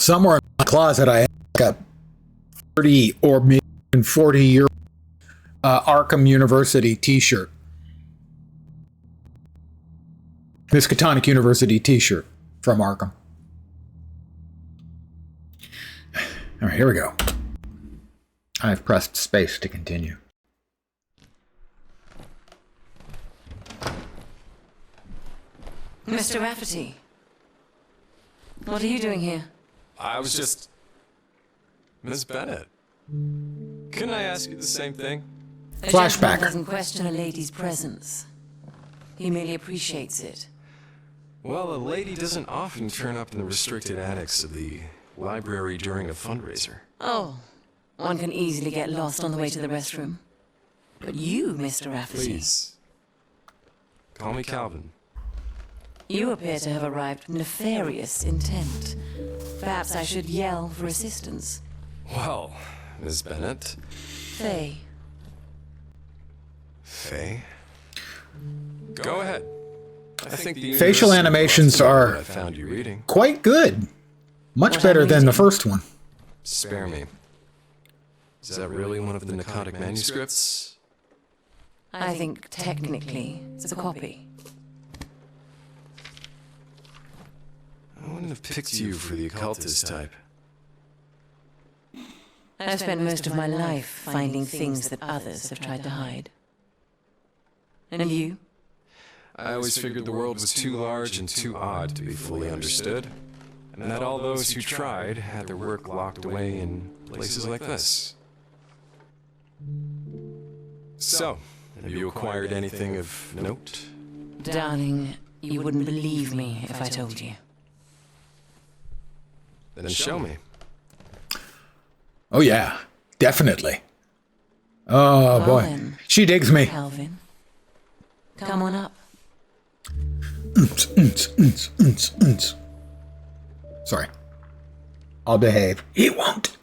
Somewhere in my closet, I have like a 30 or maybe 40-year Arkham University t-shirt. Miskatonic University t-shirt from Arkham. All right, here we go. I've pressed space to continue. Mr. Rafferty, what are you doing here? I was just... Miss Bennett. Couldn't I ask you the same thing? A Flashback. gentleman doesn't question a lady's presence. He merely appreciates it. Well, a lady doesn't often turn up in the restricted attics of the library during a fundraiser. Oh, one can easily get lost on the way to the restroom. But you, Mr. Rafferty, Please. Call me Calvin. you appear to have arrived with nefarious intent. Perhaps I should yell for assistance. Well, Miss Bennett. Faye. Faye? Go ahead. I think the Facial university animations must know are- what I found you reading. Quite good. Much What better I'm than the reading. first one. Spare me. Is that really one of the narcotic manuscripts? I think technically it's a copy. I wouldn't have picked you for the occultist type. I've spent most of my life finding things that others have tried to hide. And you? I always figured the world was too large and too odd to be fully understood, and that all those who tried had their work locked away in places like this. So, have you acquired anything of note? Darling, you wouldn't believe me if I told you. Then show me. Oh yeah, definitely. Oh Well boy, then. she digs me. Calvin, come on up. Sorry. I'll behave. He won't.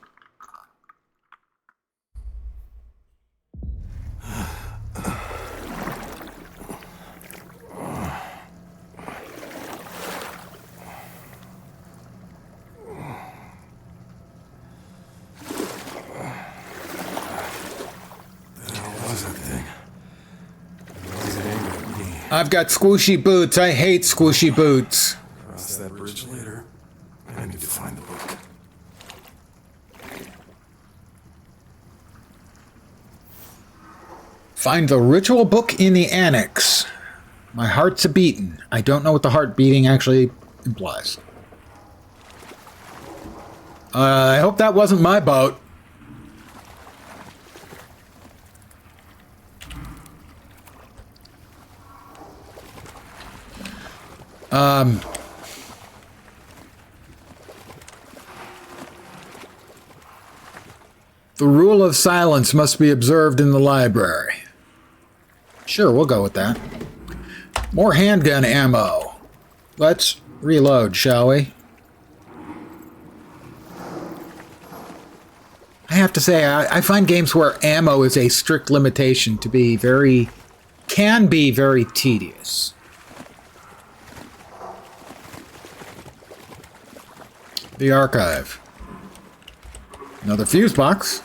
I've got squishy boots. I hate squishy boots. Cross that bridge later. I need to find the book. Find the ritual book in the annex. My heart's a beating. I don't know what the heart beating actually implies. I hope that wasn't my boat. The rule of silence must be observed in the library. Sure, we'll go with that. More handgun ammo. Let's reload, shall we? I have to say, I find games where ammo is a strict limitation to be can be very tedious. The archive. Another fuse box.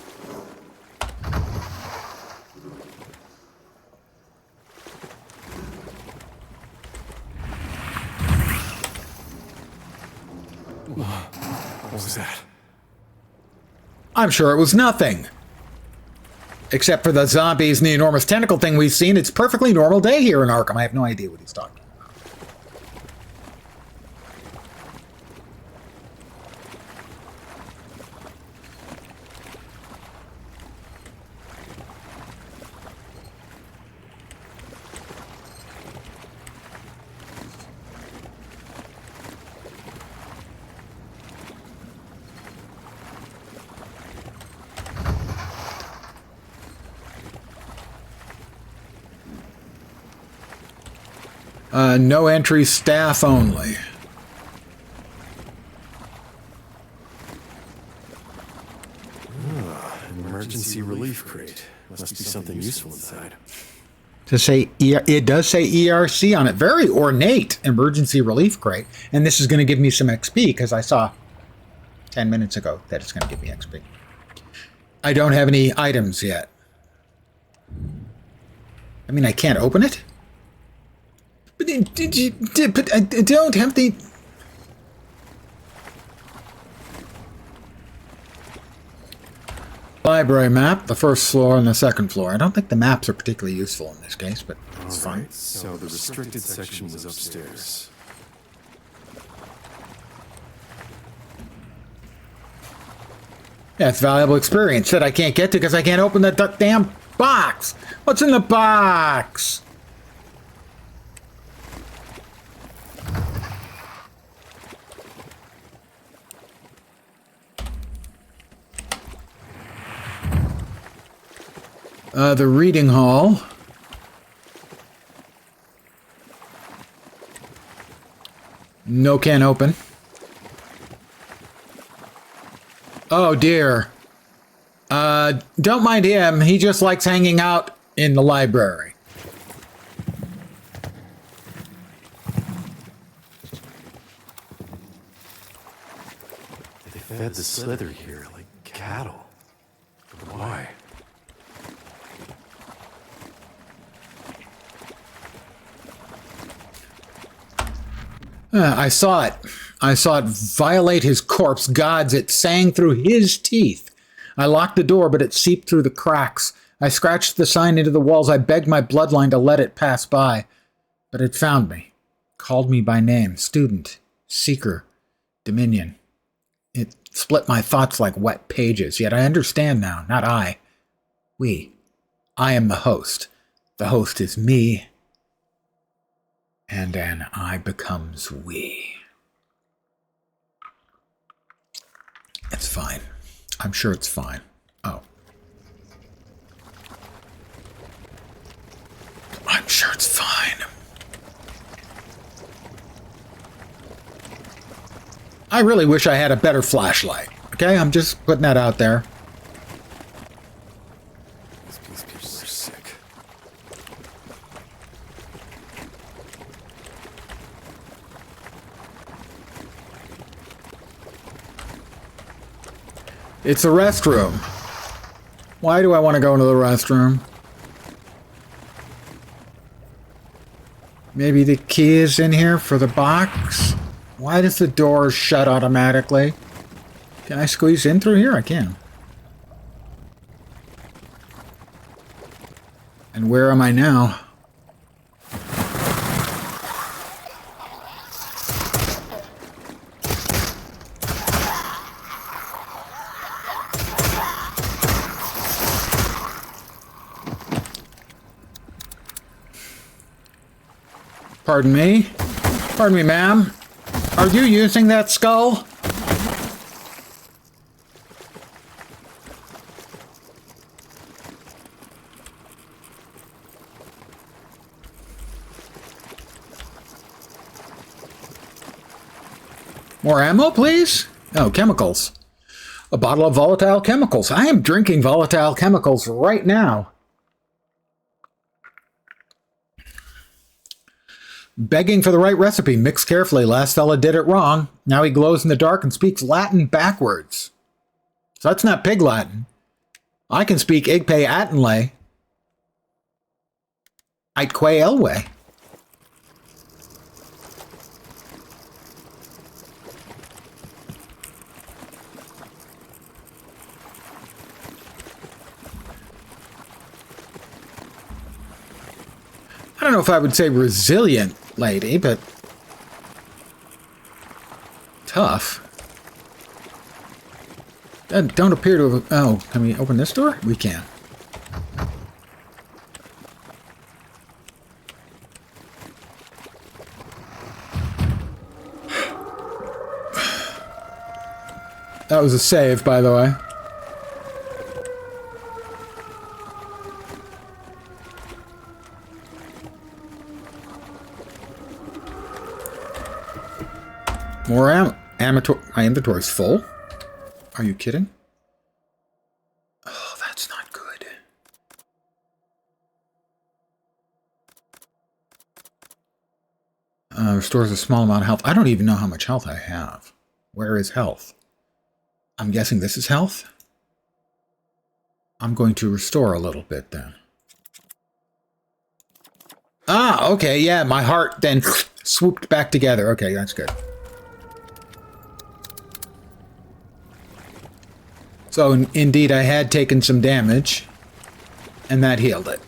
What was that? I'm sure it was nothing. Except for the zombies and the enormous tentacle thing we've seen, it's perfectly normal day here in Arkham. I have no idea what he's talking about. No entry, staff only. An emergency relief crate. Must be something useful inside. It does say ERC on it. Very ornate emergency relief crate. And this is going to give me some XP because I saw 10 minutes ago that it's going to give me XP. I don't have any items yet. I mean, I can't open it? But I don't have the... Library map, the first floor and the second floor. I don't think the maps are particularly useful in this case, but it's fine. So the restricted section was upstairs. Yeah, it's valuable experience that I can't get to because I can't open the damn box. What's in the box? The reading hall. No can open. Oh dear. Don't mind him. He just likes hanging out in the library. They fed the slither here like cattle. But why? I saw it. I saw it violate his corpse. Gods, it sang through his teeth. I locked the door, but it seeped through the cracks. I scratched the sign into the walls. I begged my bloodline to let it pass by. But it found me. Called me by name. Student. Seeker. Dominion. It split my thoughts like wet pages. Yet I understand now. Not I. We. I am the host. The host is me. And then I becomes we. It's fine. I'm sure it's fine. Oh. I'm sure it's fine. I really wish I had a better flashlight. Okay, I'm just putting that out there. These people are sick. It's a restroom. Why do I want to go into the restroom? Maybe the key is in here for the box? Why does the door shut automatically? Can I squeeze in through here? I can. And where am I now? Pardon me? Pardon me, ma'am? Are you using that skull? More ammo, please? Oh, chemicals. A bottle of volatile chemicals. I am drinking volatile chemicals right now. Begging for the right recipe. Mix carefully. Last fella did it wrong. Now he glows in the dark and speaks Latin backwards. So that's not pig Latin. I can speak Igpe Atenle. Itque Elwe. I don't know if I would say resilient, lady, but tough. Don't appear to have... Oh, can we open this door? We can. That was a save, by the way. More amateur. My inventory's full. Are you kidding? Oh, that's not good. Restores a small amount of health. I don't even know how much health I have. Where is health? I'm guessing this is health. I'm going to restore a little bit then. Ah, okay, yeah, my heart then swooped back together. Okay, that's good. So, indeed, I had taken some damage, and that healed it.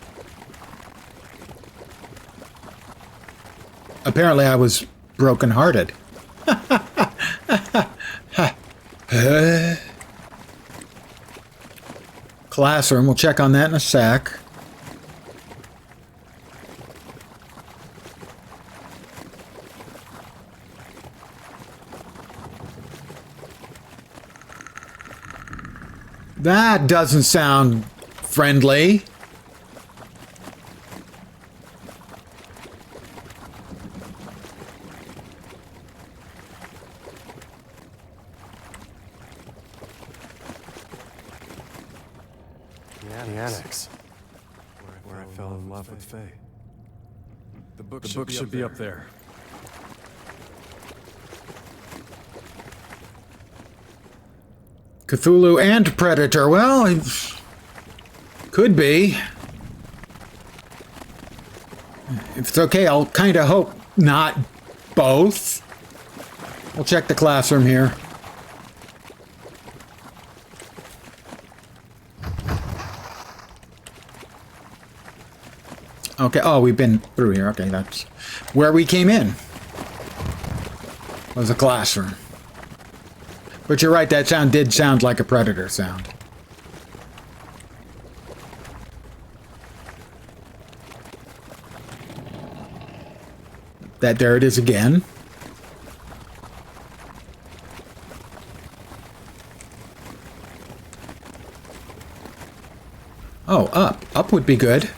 Apparently, I was broken-hearted. Classroom, we'll check on that in a sec. That doesn't sound friendly. The annex, where I fell in love with Faye. The book should be up there. Cthulhu and Predator. Well, it could be. If it's okay, I'll kind of hope not both. We'll check the classroom here. Okay, oh, we've been through here. Okay, that's where we came in. Was a classroom. But you're right, that sound did sound like a Predator sound. There it is again. Oh, up. Up would be good.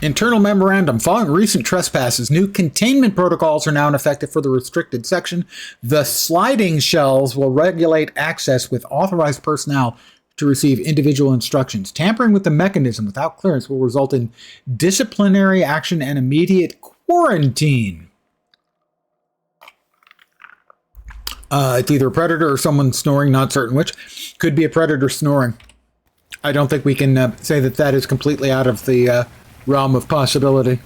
Internal memorandum. Following recent trespasses, new containment protocols are now in effect for the restricted section. The sliding shells will regulate access with authorized personnel to receive individual instructions. Tampering with the mechanism without clearance will result in disciplinary action and immediate quarantine. It's either a predator or someone snoring, not certain which. Could be a predator snoring. I don't think we can say that that is completely out of the realm of possibility.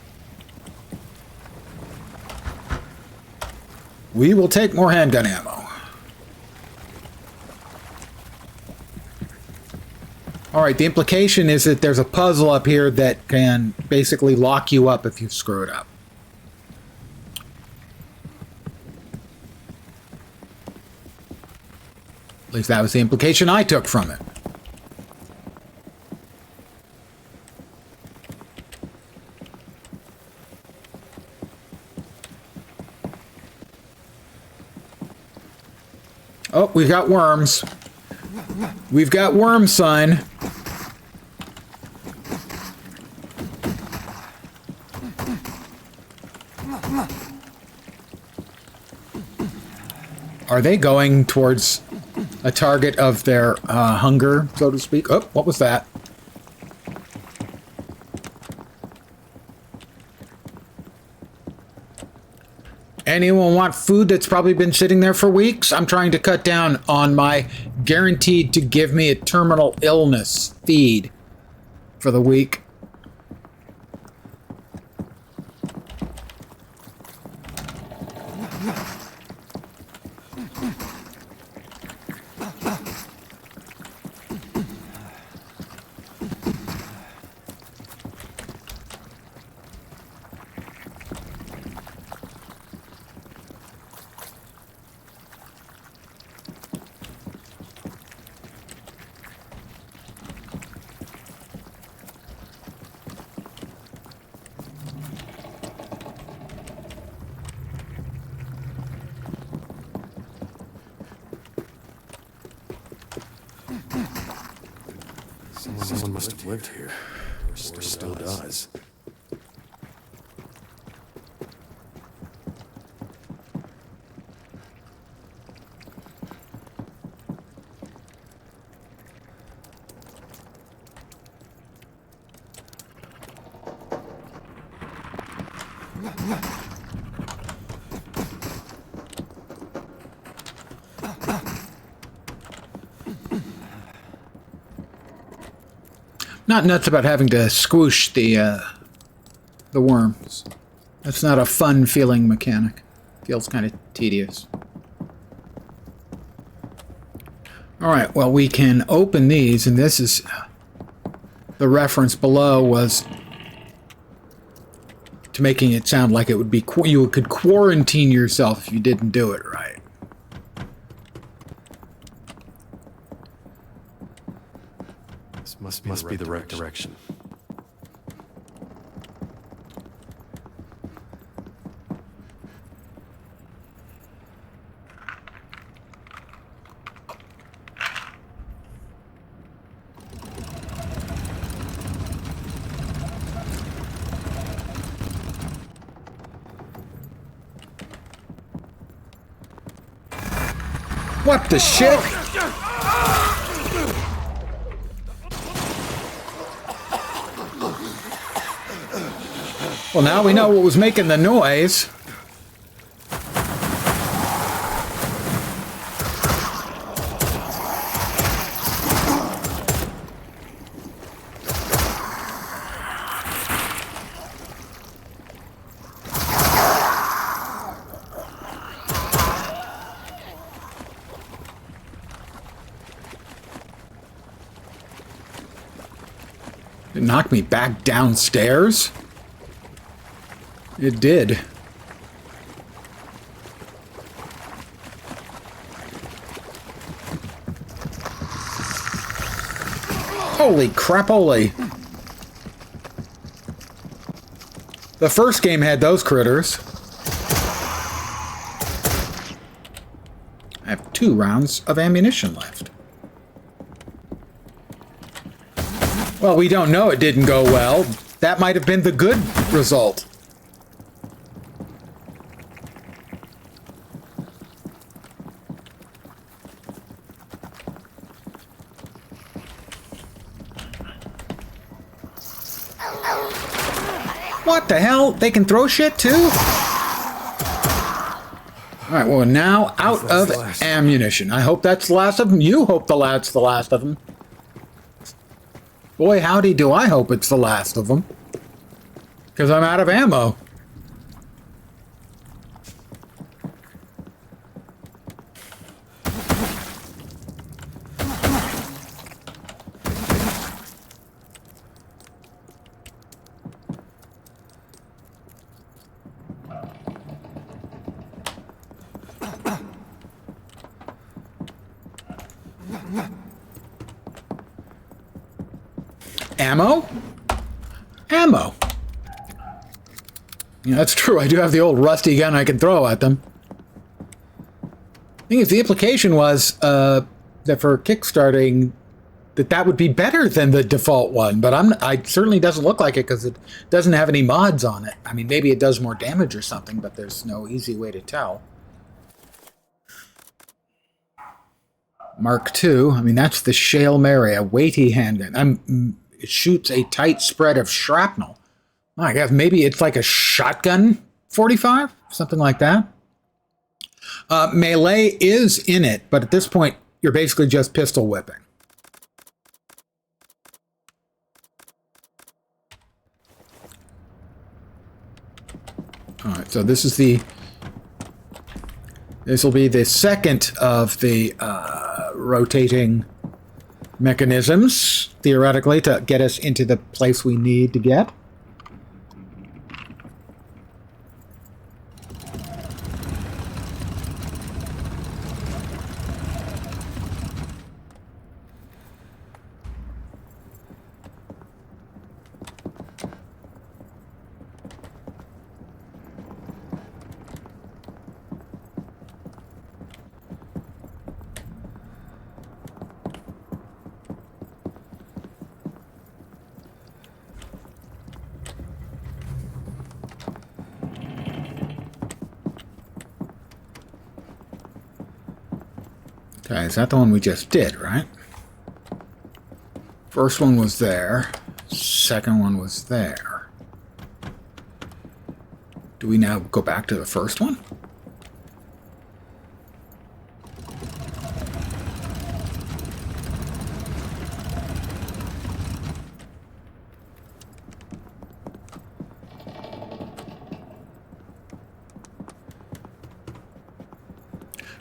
We will take more handgun ammo. Alright, the implication is that there's a puzzle up here that can basically lock you up if you screw it up. At least that was the implication I took from it. Oh, we've got worms. We've got worms, son. Are they going towards a target of their hunger, so to speak? Oh, what was that? Anyone want food that's probably been sitting there for weeks? I'm trying to cut down on my guaranteed to give me a terminal illness feed for the week. Someone must have lived here, or still does. Not nuts about having to squish the worms. That's not a fun feeling mechanic. Feels kind of tedious. Alright, well we can open these, and this is... The reference below was to making it sound like it would be... You could quarantine yourself if you didn't do it right. This must be the right direction. What the shit? Well, now we know what was making the noise. It knocked me back downstairs? It did. Holy crapoly. The first game had those critters. I have 2 rounds of ammunition left. Well, we don't know. It didn't go well. That might have been the good result. What the hell? They can throw shit too? Alright, well now out of ammunition. I hope that's the last of them. You hope that's the last of them. Boy, howdy do I hope it's the last of them. Because I'm out of ammo. Ammo? Ammo. Yeah, that's true. I do have the old rusty gun I can throw at them. I think if the implication was that for kickstarting, that would be better than the default one, but it certainly doesn't look like it because it doesn't have any mods on it. I mean, maybe it does more damage or something, but there's no easy way to tell. Mark II. I mean, that's the Shale Mary, a weighty handgun. It shoots a tight spread of shrapnel. I guess maybe it's like a shotgun 45, something like that. Melee is in it, but at this point, you're basically just pistol whipping. All right, so this will be the second of the rotating mechanisms, theoretically, to get us into the place we need to get. Okay, is that the one we just did, right? First one was there. Second one was there. Do we now go back to the first one?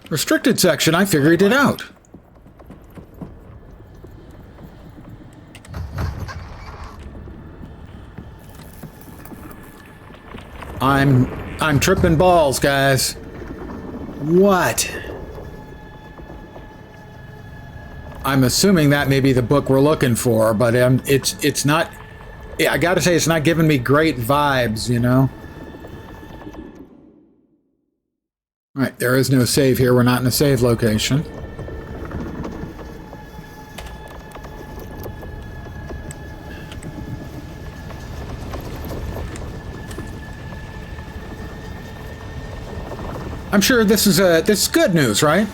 Restricted section, I figured it out. I'm tripping balls, guys. What? I'm assuming that may be the book we're looking for, but it's not. I gotta say, it's not giving me great vibes, you know. All right, there is no save here. We're not in a save location. I'm sure this is good news, right?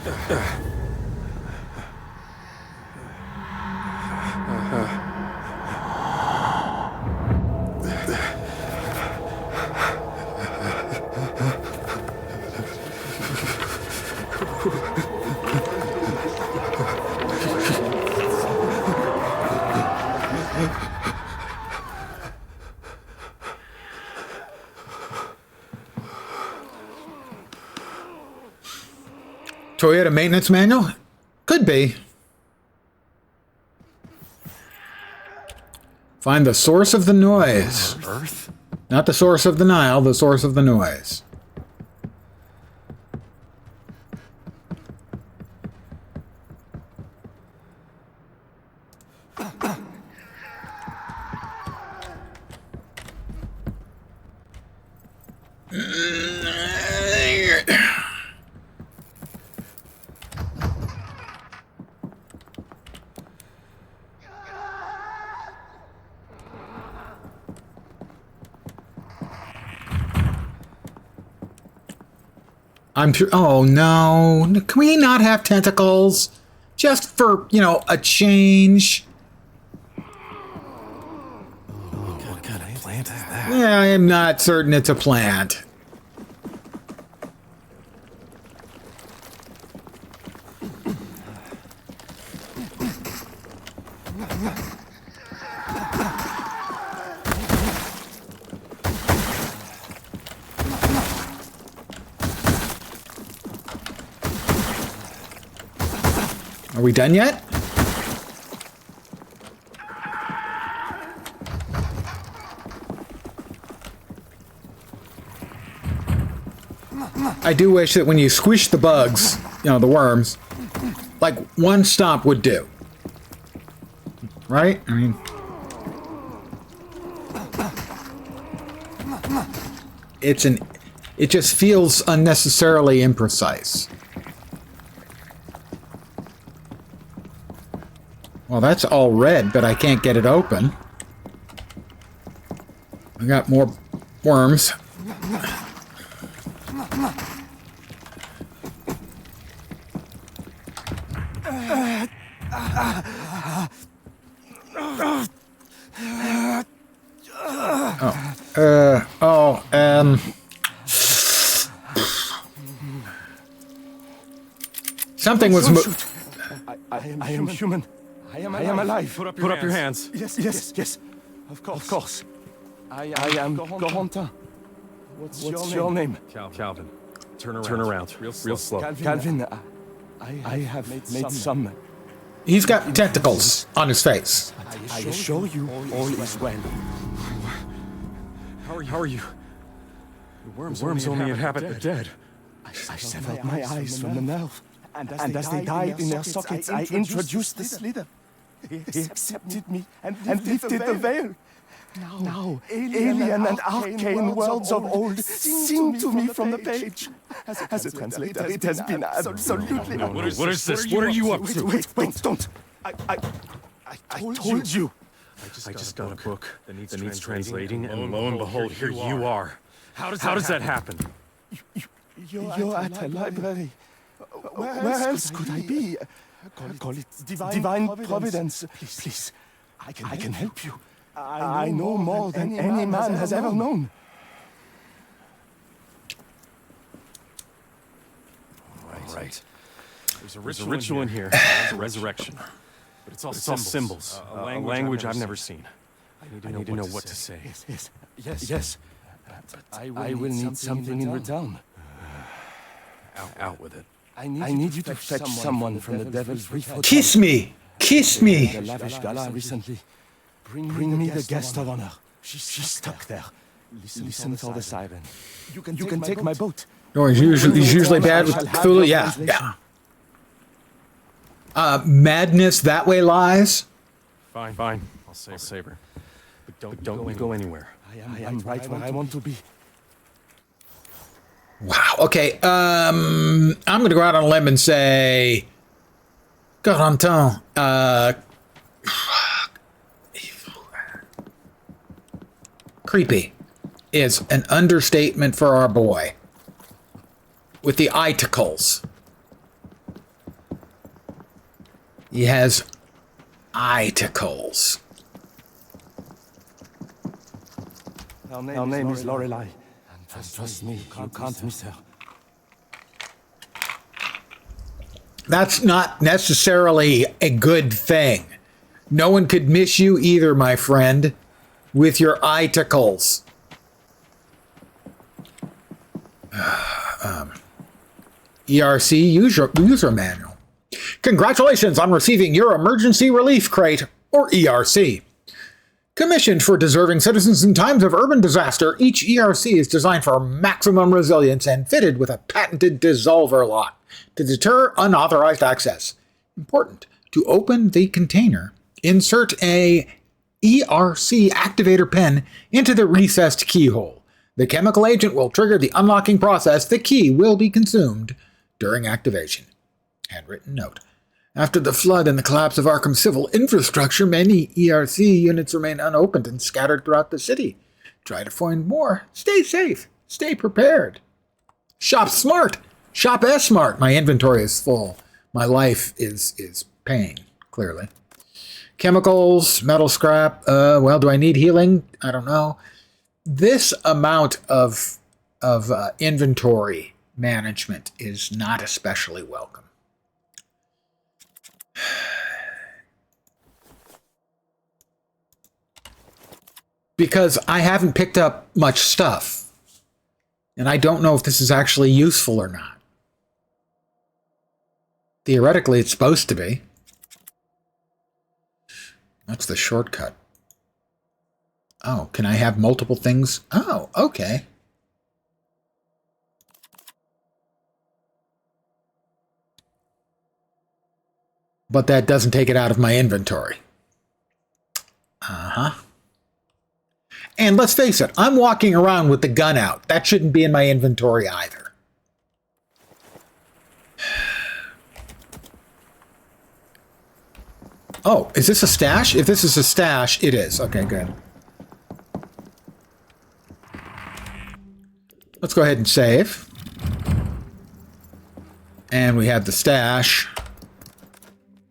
Toyota maintenance manual? Could be. Find the source of the noise. Earth? Not the source of the Nile, the source of the noise. I'm sure. Oh no! Can we not have tentacles? Just for, you know, a change. What kind of plant is that? Yeah, I am not certain it's a plant. Are we done yet? I do wish that when you squish the bugs, you know, the worms, like one stomp would do. Right? I mean, it just feels unnecessarily imprecise. Well, that's all red, but I can't get it open. I got more worms. Something was I am human. I am alive. Put up your hands. Yes. Of course. I am Gohonta. What's your name? Calvin. Turn around. Real slow. Calvin. I have made some. He's got tentacles on his face. I assure you, all is well. How are you? The worms only inhabit the dead. I severed my eyes from the nerve. And as they died in their sockets, I introduced the slither. He accepted me and lifted the veil. Now, alien and arcane worlds of old sing to me from the page. As a translator, it has been absolutely... What is this? What are you up to? Wait, don't. I told you. I just got a book that needs translating, and lo and behold, here you are. How does that happen? You're at a library. Where else could I be? Call it divine providence. Please, I can help you. I know more than any man has ever known. All right. There's a ritual in here. There's a resurrection. But it's all symbols. A language I've never seen. I need to know what to say. Yes. I will need something in return. Out with it. I need you to fetch someone from the Devil's Reef Hotel. Kiss me! Kiss me! The lavish gala recently. Bring me the guest of honor. She's stuck there. Listen for the siren. You can take my boat. Oh, he's usually bad with Cthulhu. Yeah. Madness that way lies. Fine. I'll save her. But don't go anywhere. I am right where I want to be. Wow. Okay. I'm going to go out on a limb and say, Corentin, creepy is an understatement for our boy. With the icicles. He has icicles. Her name is Lorelei. And trust me, you can't miss her. That's not necessarily a good thing. No one could miss you either, my friend, with your icicles. ERC user manual. Congratulations on receiving your emergency relief crate, or ERC. Commissioned for deserving citizens in times of urban disaster, each ERC is designed for maximum resilience and fitted with a patented dissolver lock to deter unauthorized access. Important. To open the container, insert a ERC activator pin into the recessed keyhole. The chemical agent will trigger the unlocking process. The key will be consumed during activation. Handwritten note. After the flood and the collapse of Arkham's civil infrastructure, many ERC units remain unopened and scattered throughout the city. Try to find more. Stay safe. Stay prepared. Shop smart. Shop as smart. My inventory is full. My life is paying, clearly. Chemicals, metal scrap. Well, do I need healing? I don't know. This amount of inventory management is not especially welcome. Because I haven't picked up much stuff. And I don't know if this is actually useful or not. Theoretically, it's supposed to be. That's the shortcut. Oh, can I have multiple things? Oh, okay. But that doesn't take it out of my inventory. Uh-huh. And let's face it, I'm walking around with the gun out. That shouldn't be in my inventory either. Oh, is this a stash? If this is a stash, it is. Okay, good. Let's go ahead and save. And we have the stash.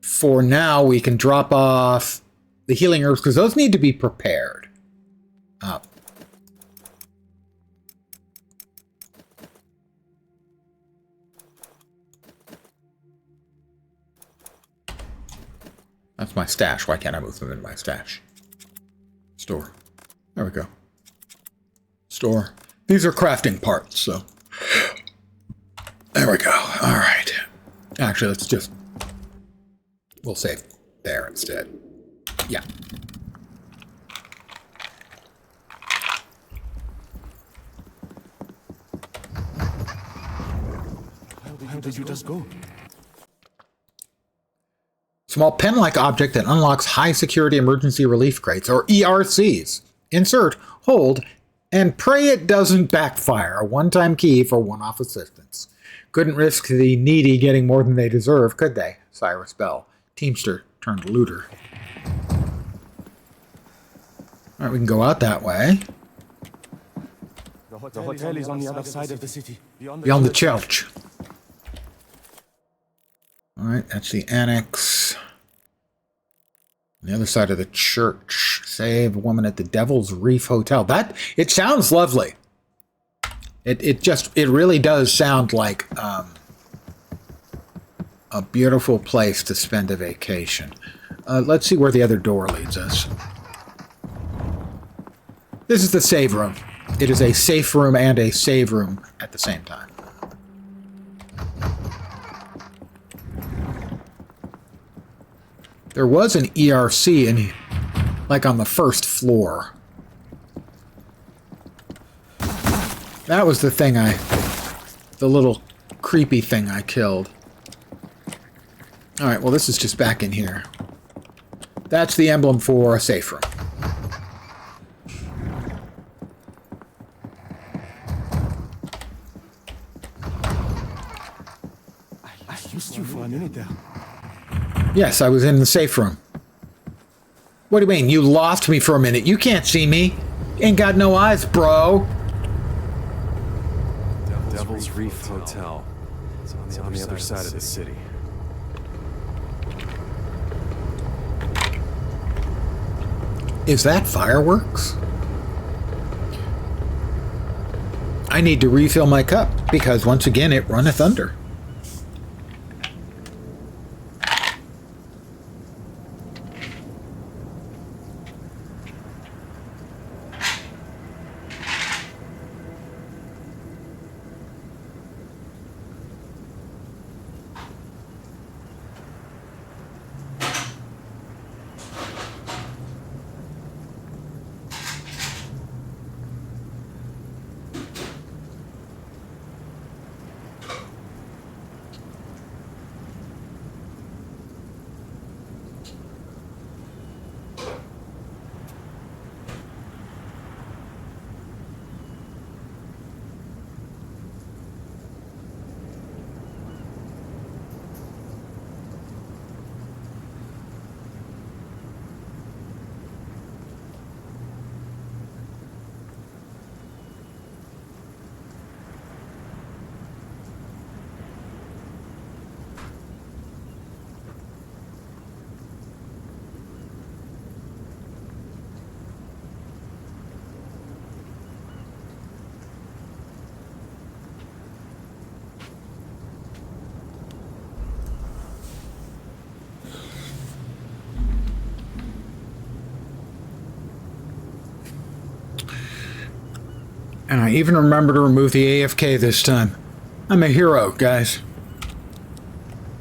For now, we can drop off the healing herbs, because those need to be prepared. Up. That's my stash. Why can't I move them in my stash? Store. There we go. Store. These are crafting parts, so. There we go. All right. Actually, let's just... We'll save there instead. Yeah. How did you just go? Small pen-like object that unlocks high-security emergency relief crates, or ERCs. Insert, hold, and pray it doesn't backfire. A one-time key for one-off assistance. Couldn't risk the needy getting more than they deserve, could they? Cyrus Bell. Teamster turned looter. All right, we can go out that way. The hotel is on the other side of the city. Beyond the church. All right, that's the annex. On the other side of the church. Save a woman at the Devil's Reef Hotel. That, it sounds lovely. It really does sound like a beautiful place to spend a vacation. Let's see where the other door leads us. This is the save room. It is a safe room and a save room at the same time. There was an ERC in, like, on the first floor. That was the thing the little creepy thing I killed. Alright, well this is just back in here. That's the emblem for a safe room. I used you for a minute there. Yes, I was in the safe room. What do you mean? You lost me for a minute. You can't see me. Ain't got no eyes, bro. Devil's Reef Hotel. It's on the other side of the city. Is that fireworks? I need to refill my cup, because once again it runneth under. And I even remember to remove the AFK this time. I'm a hero, guys.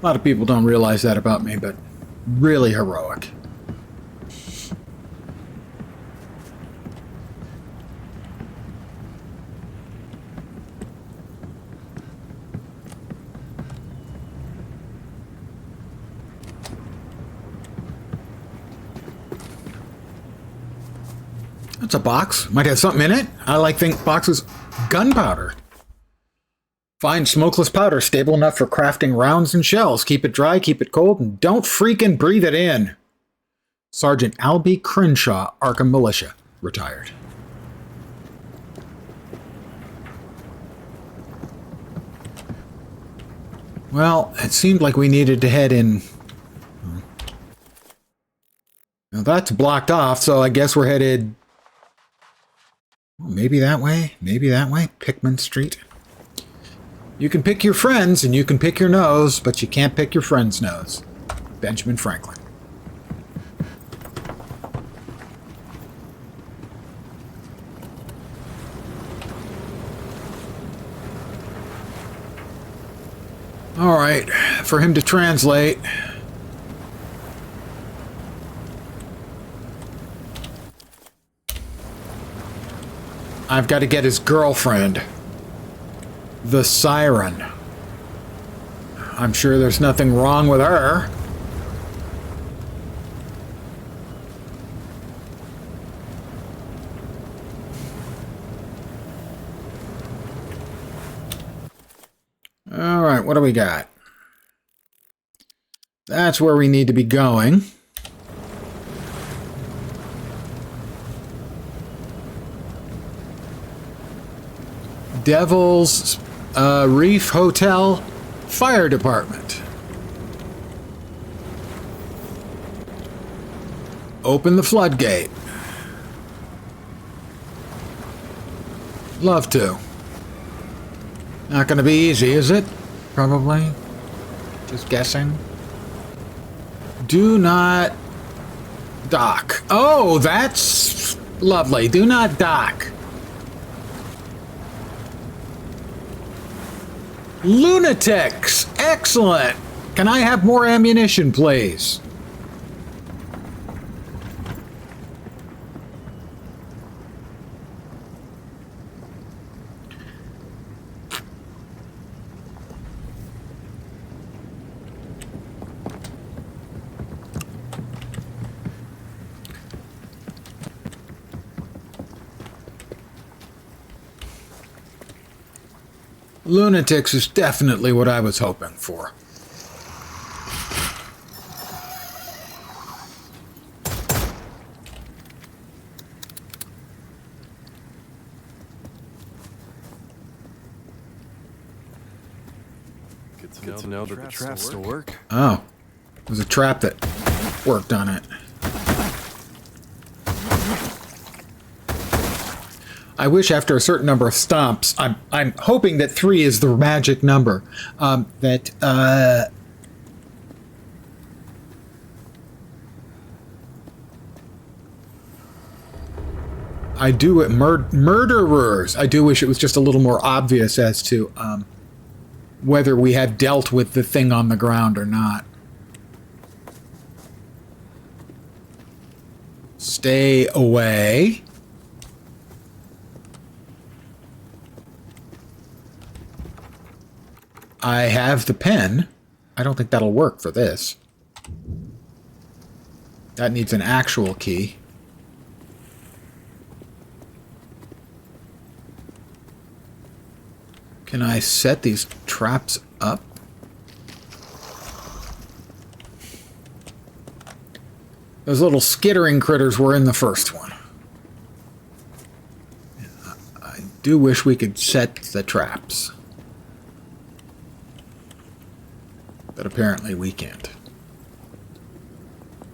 A lot of people don't realize that about me, but really heroic. That's a box. Might have something in it. I think boxes. Gunpowder. Fine smokeless powder, stable enough for crafting rounds and shells. Keep it dry, keep it cold, and don't freaking breathe it in. Sergeant Albie Crenshaw, Arkham Militia, retired. Well, it seemed like we needed to head in. Now that's blocked off, so I guess we're headed. Maybe that way, Pickman Street. You can pick your friends and you can pick your nose, but you can't pick your friend's nose. Benjamin Franklin. All right, for him to translate. I've got to get his girlfriend. The Siren. I'm sure there's nothing wrong with her. All right, what do we got? That's where we need to be going. Devil's Reef Hotel Fire Department. Open the floodgate. Love to. Not gonna be easy, is it? Probably. Just guessing. Do not dock. Oh, that's lovely. Do not dock. Lunatics! Excellent! Can I have more ammunition, please? Lunatics is definitely what I was hoping for. Good to know that the traps still work. Oh, there's a trap that worked on it. I wish after a certain number of stomps, I'm hoping that 3 is the magic number. I do it. Murderers. I do wish it was just a little more obvious as to whether we had dealt with the thing on the ground or not. Stay away. I have the pen. I don't think that'll work for this. That needs an actual key. Can I set these traps up? Those little skittering critters were in the first one. I do wish we could set the traps. But apparently we can't.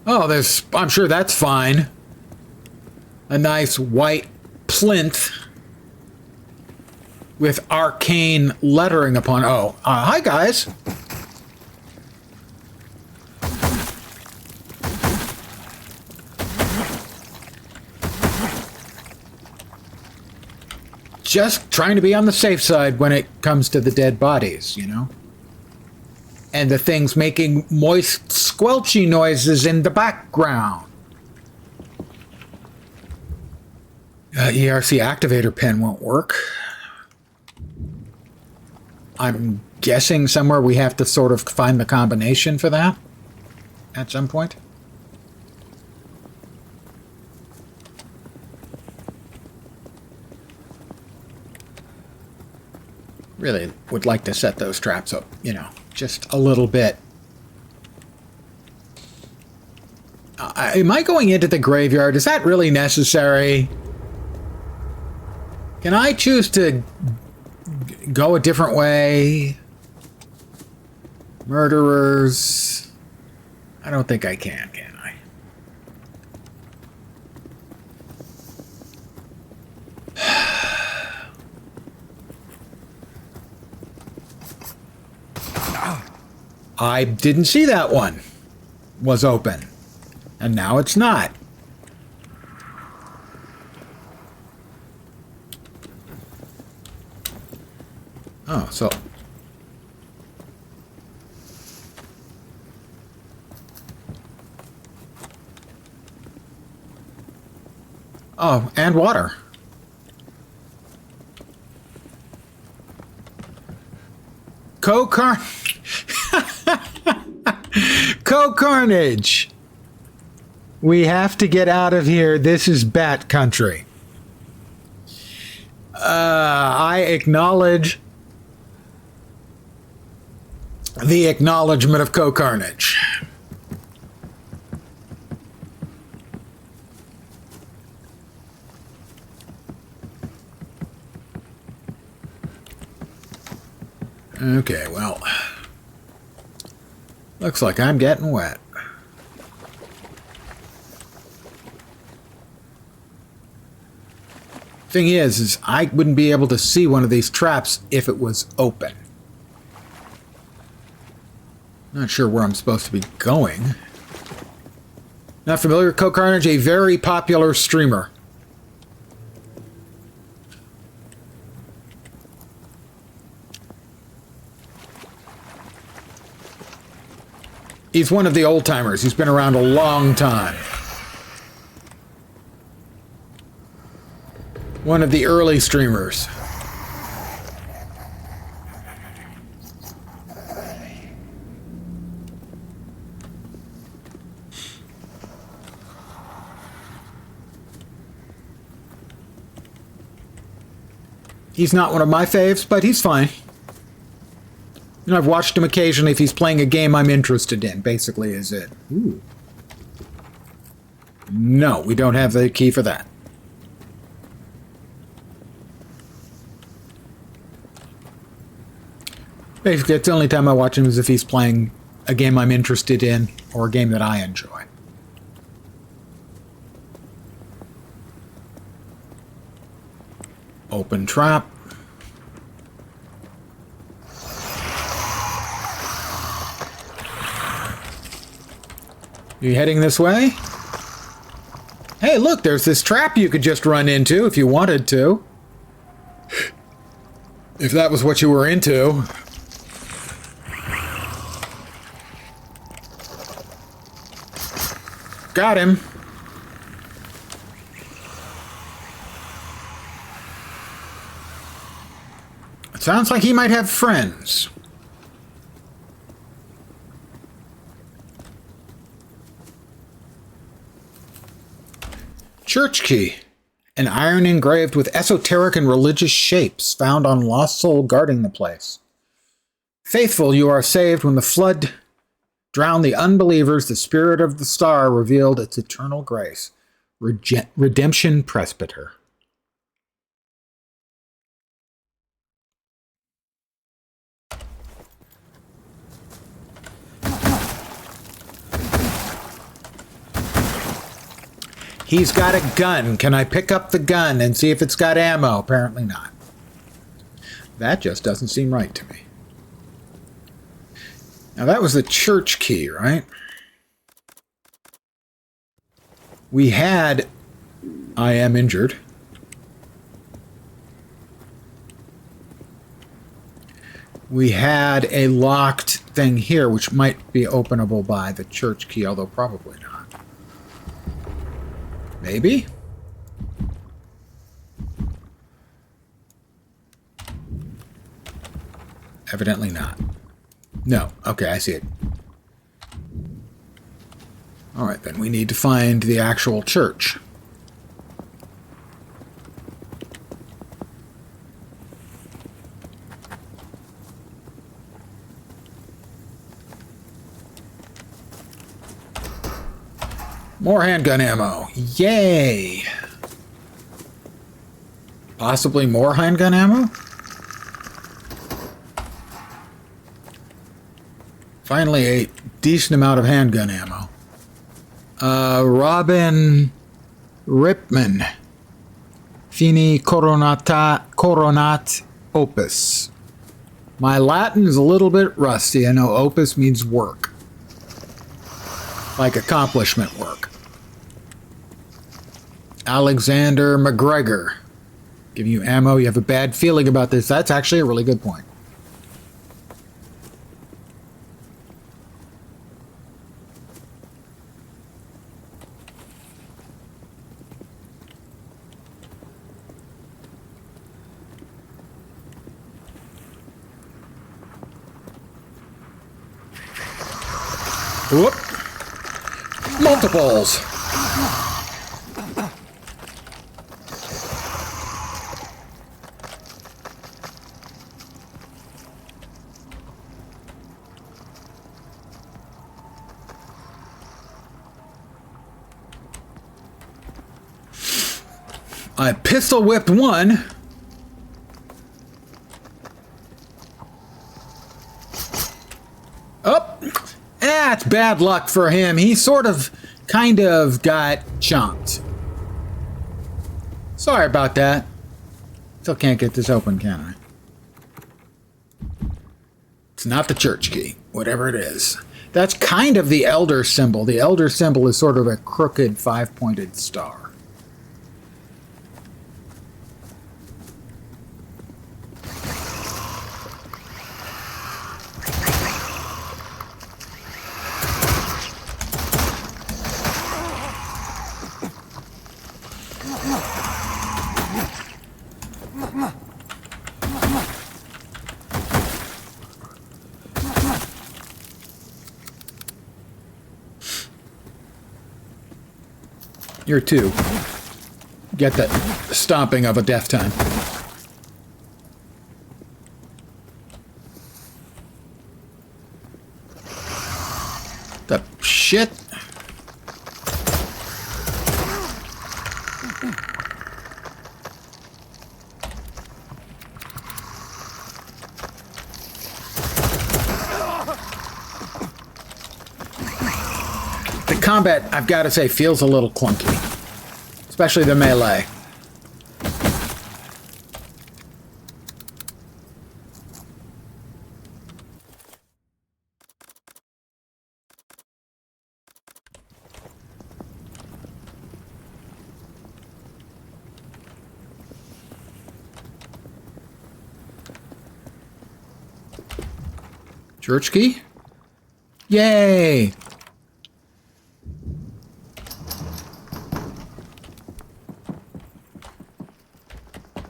Oh, I'm sure that's fine. A nice white plinth with arcane lettering upon. Oh, hi guys. Just trying to be on the safe side when it comes to the dead bodies, you know? And the things making moist, squelchy noises in the background. ERC activator pen won't work. I'm guessing somewhere we have to sort of find the combination for that at some point. Really would like to set those traps up, you know, just a little bit. Am I going into the graveyard? Is that really necessary? Can I choose to go a different way? Murderers. I don't think I can I? I didn't see that one was open. And now it's not. Oh, so... Oh, and water. Co-carnage. We have to get out of here. This is bat country. I acknowledge the acknowledgement of co-carnage. Okay, well, looks like I'm getting wet. Thing is I wouldn't be able to see one of these traps if it was open. Not sure where I'm supposed to be going. Not familiar with co-carnage, a very popular streamer. He's one of the old timers. He's been around a long time. One of the early streamers. He's not one of my faves, but he's fine. You know, I've watched him occasionally if he's playing a game I'm interested in, basically is it. Ooh. No, we don't have the key for that. Basically, it's the only time I watch him is if he's playing a game I'm interested in or a game that I enjoy. Open trap. You heading this way? Hey, look, there's this trap you could just run into if you wanted to. If that was what you were into. Got him. It sounds like he might have friends. Church key. An iron engraved with esoteric and religious shapes found on lost soul guarding the place. Faithful, you are saved when the flood drowned the unbelievers. The spirit of the star revealed its eternal grace. Redemption Presbyter. He's got a gun. Can I pick up the gun and see if it's got ammo? Apparently not. That just doesn't seem right to me. Now that was the church key, right? We had I am injured. We had a locked thing here, which might be openable by the church key, although probably not. Maybe? Evidently not. No. Okay, I see it. Alright, then we need to find the actual church. More handgun ammo. Yay! Possibly more handgun ammo? Finally, a decent amount of handgun ammo. Robin Ripman. Fini coronat opus. My Latin is a little bit rusty. I know opus means work. Like accomplishment work. Alexander McGregor. Giving you ammo. You have a bad feeling about this. That's actually a really good point. Whoop. Multiples. I pistol whipped one. Oh, that's bad luck for him. He kind of got chomped. Sorry about that. Still can't get this open, can I? It's not the church key, whatever it is. That's kind of the elder symbol. The elder symbol is sort of a crooked five-pointed star. You're two. Get that stomping of a death time. shit. The combat, I've got to say, feels a little clunky. Especially the melee. Church key? Yay!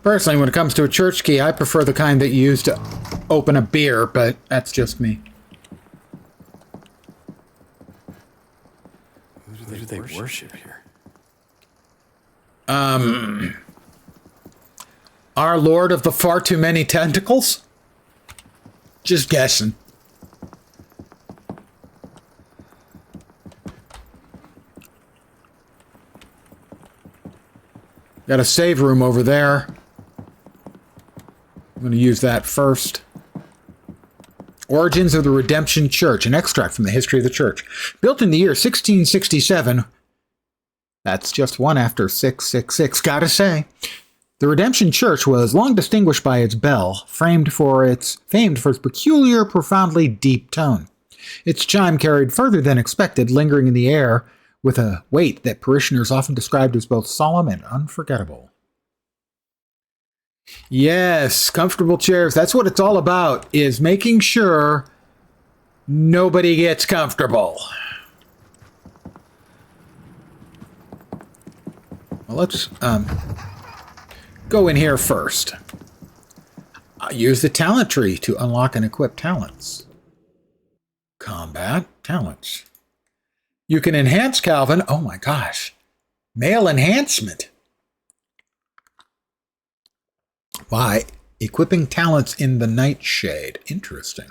Personally, when it comes to a church key, I prefer the kind that you use to open a beer, but that's just me. Who do they worship here? Our Lord of the Far Too Many Tentacles? Just guessing. Got a save room over there. I'm going to use that first. Origins of the Redemption Church, an extract from the history of the church. Built in the year 1667. That's just one after 666, gotta say. The Redemption Church was long distinguished by its bell, famed for its peculiar, profoundly deep tone. Its chime carried further than expected, lingering in the air with a weight that parishioners often described as both solemn and unforgettable. Yes, comfortable chairs. That's what it's all about, is making sure nobody gets comfortable. Well, let's go in here first. Use the talent tree to unlock and equip talents. Combat talents. You can enhance Calvin. Oh my gosh. Male enhancement. By equipping talents in the Nightshade. Interesting.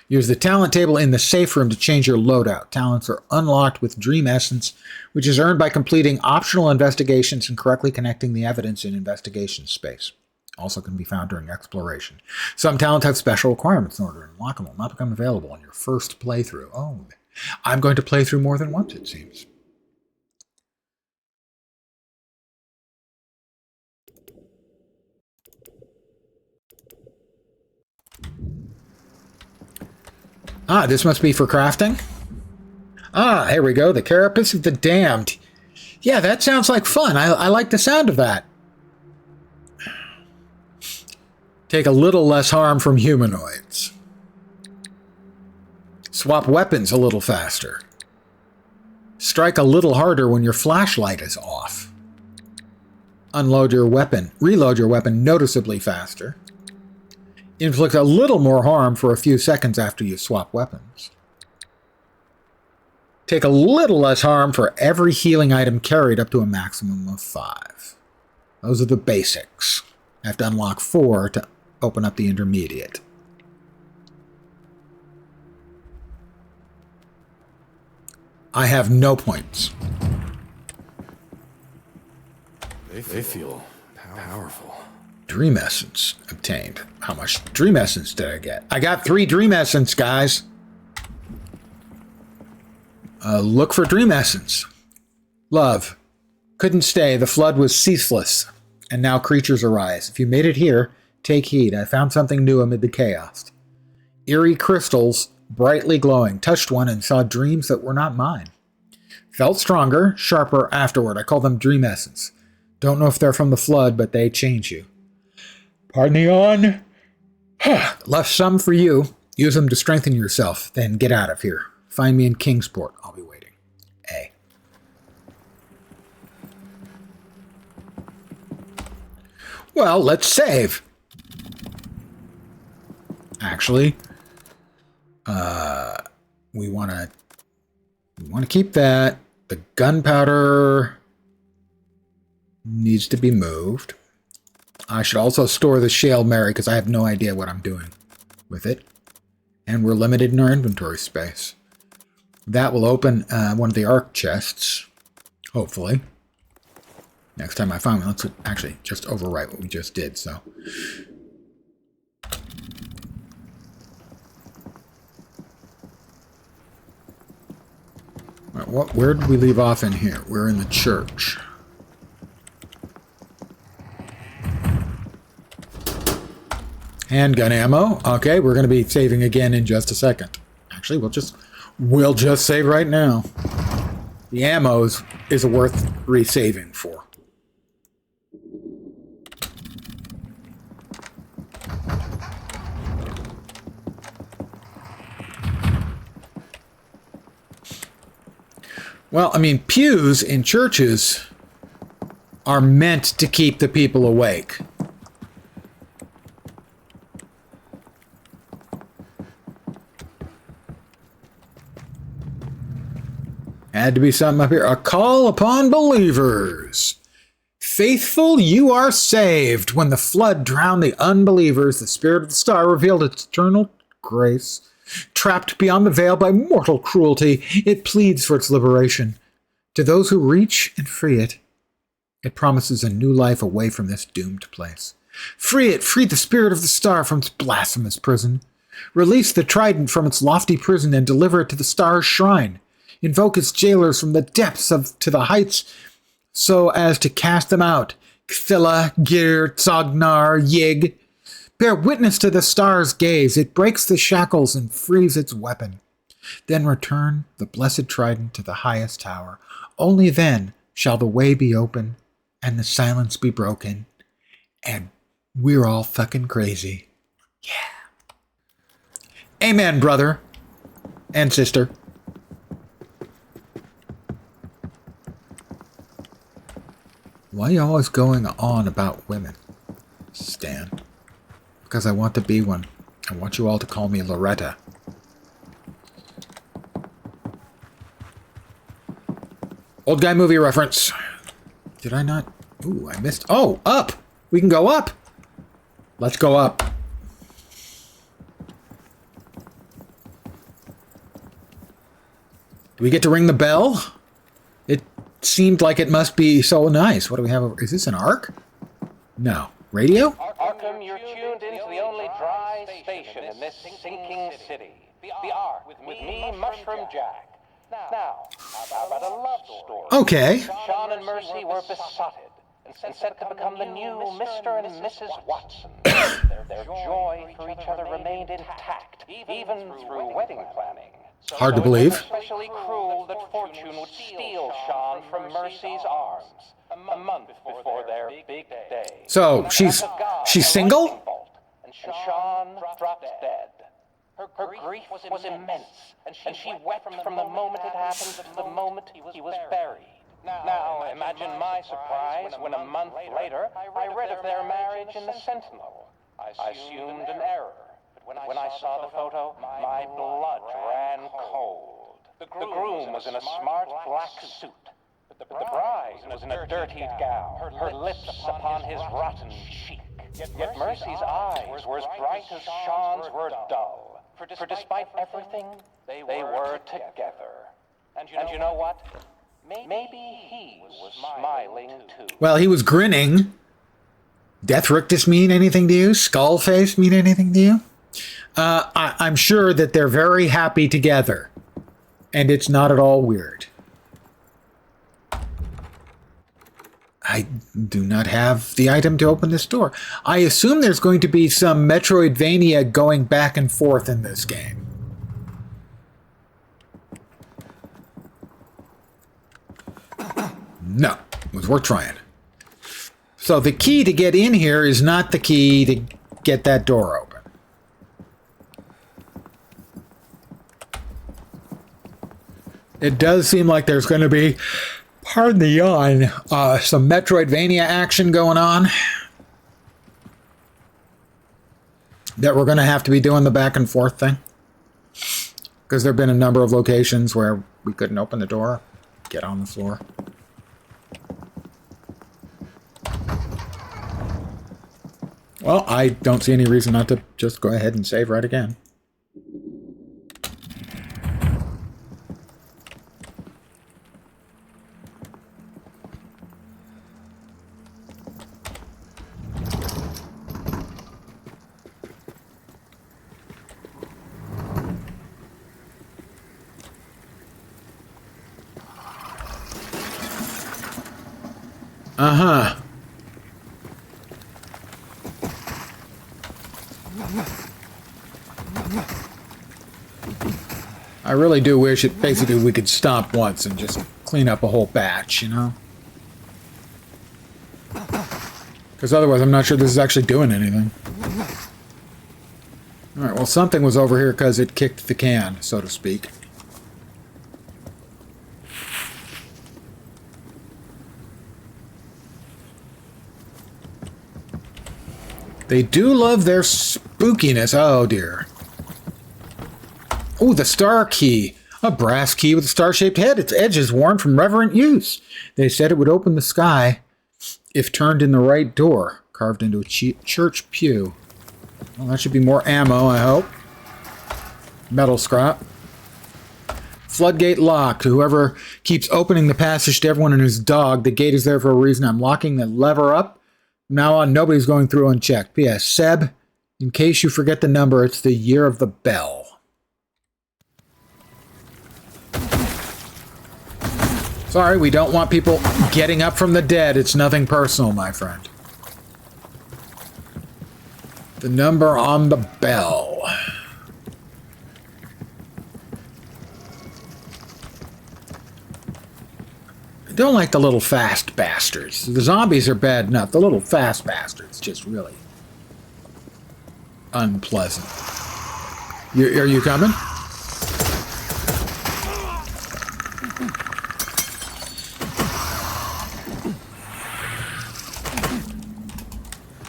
Use the talent table in the safe room to change your loadout. Talents are unlocked with Dream Essence, which is earned by completing optional investigations and correctly connecting the evidence in investigation space. Also can be found during exploration. Some talents have special requirements in order to unlock them will not become available on your first playthrough. Oh, I'm going to play through more than once, it seems. Ah, this must be for crafting? Ah, here we go. The Carapace of the Damned. Yeah, that sounds like fun. I like the sound of that. Take a little less harm from humanoids. Swap weapons a little faster. Strike a little harder when your flashlight is off. Reload your weapon noticeably faster. Inflict a little more harm for a few seconds after you swap weapons. Take a little less harm for every healing item carried up to a maximum of 5. Those are the basics. I have to unlock 4 to open up the intermediate. I have no points. They feel powerful. Dream Essence obtained. How much Dream Essence did I get? I got 3 Dream Essence, guys. Look for Dream Essence. Love. Couldn't stay. The flood was ceaseless. And now creatures arise. If you made it here, take heed. I found something new amid the chaos. Eerie crystals, brightly glowing. Touched one and saw dreams that were not mine. Felt stronger, sharper afterward. I call them Dream Essence. Don't know if they're from the flood, but they change you. Pardon the yawn. Left some for you. Use them to strengthen yourself. Then get out of here. Find me in Kingsport. I'll be waiting. A. Well, let's save. Actually, we want to keep that. The gunpowder needs to be moved. I should also store the Shale Mary because I have no idea what I'm doing with it. And we're limited in our inventory space. That will open one of the arc chests, hopefully. Next time I find one, let's actually just overwrite what we just did, so. Right, where did we leave off in here? We're in the church. Handgun ammo. Okay, we're going to be saving again in just a second. Actually, we'll just save right now. The ammo is worth resaving for. Well, I mean, pews in churches are meant to keep the people awake. Had to be something up here. A call upon believers. Faithful, you are saved. When the flood drowned the unbelievers, the Spirit of the Star revealed its eternal grace. Trapped beyond the veil by mortal cruelty, it pleads for its liberation. To those who reach and free it, it promises a new life away from this doomed place. Free it, free the Spirit of the Star from its blasphemous prison. Release the Trident from its lofty prison and deliver it to the Star's shrine. Invoke its jailers from the depths to the heights so as to cast them out. Cthulhu, Gir, Tsognar, Yig. Bear witness to the Star's gaze. It breaks the shackles and frees its weapon. Then return the blessed Trident to the highest tower. Only then shall the way be open and the silence be broken. And we're all fucking crazy. Yeah. Amen, brother and sister. Why are you always going on about women, Stan? Because I want to be one. I want you all to call me Loretta. Old guy movie reference. Did I not? Ooh, I missed. Oh, up! We can go up! Let's go up. Do we get to ring the bell? It seemed like it must be so nice. What do we have over? Is this an arc? No. Radio? Arkham, you're tuned into the only dry station in this sinking city. The Ark, with me, Mushroom Jack. Now, how about a love story? Okay. Sean and Mercy were besotted and set to become the new Mr. and Mrs. Watson. Their joy for each other remained intact, even through wedding planning. Hard to believe. Especially cruel that fortune would steal Sean from Mercy's arms a month before their big day. So she's single? And Sean dropped dead. Her grief was immense, and she wept from the moment it happened to the moment he was buried. Now, imagine my surprise when a month later I read of their marriage in the Sentinel. I assumed an error, but when I saw the photo, my blood ran cold. The groom was in a smart black suit, but the bride was in a dirty gown, her lips upon his rotten cheek. Yet Mercy's eyes were as bright as Sean's were dull. For despite everything, they were together. And you know what? Maybe he was smiling too. Well, he was grinning. Death Rictus mean anything to you? Skullface mean anything to you? I'm sure that they're very happy together. And it's not at all weird. I do not have the item to open this door. I assume there's going to be some Metroidvania going back and forth in this game. No, it was worth trying. So the key to get in here is not the key to get that door open. It does seem like there's going to be, pardon the yawn, some Metroidvania action going on. That we're going to have to be doing the back and forth thing. Because there have been a number of locations where we couldn't open the door, get on the floor. Well, I don't see any reason not to just go ahead and save right again. Uh-huh. I really do wish it basically we could stop once and just clean up a whole batch, you know? Because otherwise I'm not sure this is actually doing anything. Alright, well something was over here because it kicked the can, so to speak. They do love their spookiness. Oh dear. Oh, the star key. A brass key with a star-shaped head. Its edge is worn from reverent use. They said it would open the sky if turned in the right door. Carved into a church pew. Well, that should be more ammo, I hope. Metal scrap. Floodgate locked. Whoever keeps opening the passage to everyone and his dog, the gate is there for a reason. I'm locking the lever up. From now on, nobody's going through unchecked. P.S. Seb, in case you forget the number, it's the year of the bell. Sorry, we don't want people getting up from the dead. It's nothing personal, my friend. The number on the bell. I don't like the little fast bastards. The zombies are bad enough. The little fast bastards just really unpleasant. Are you coming?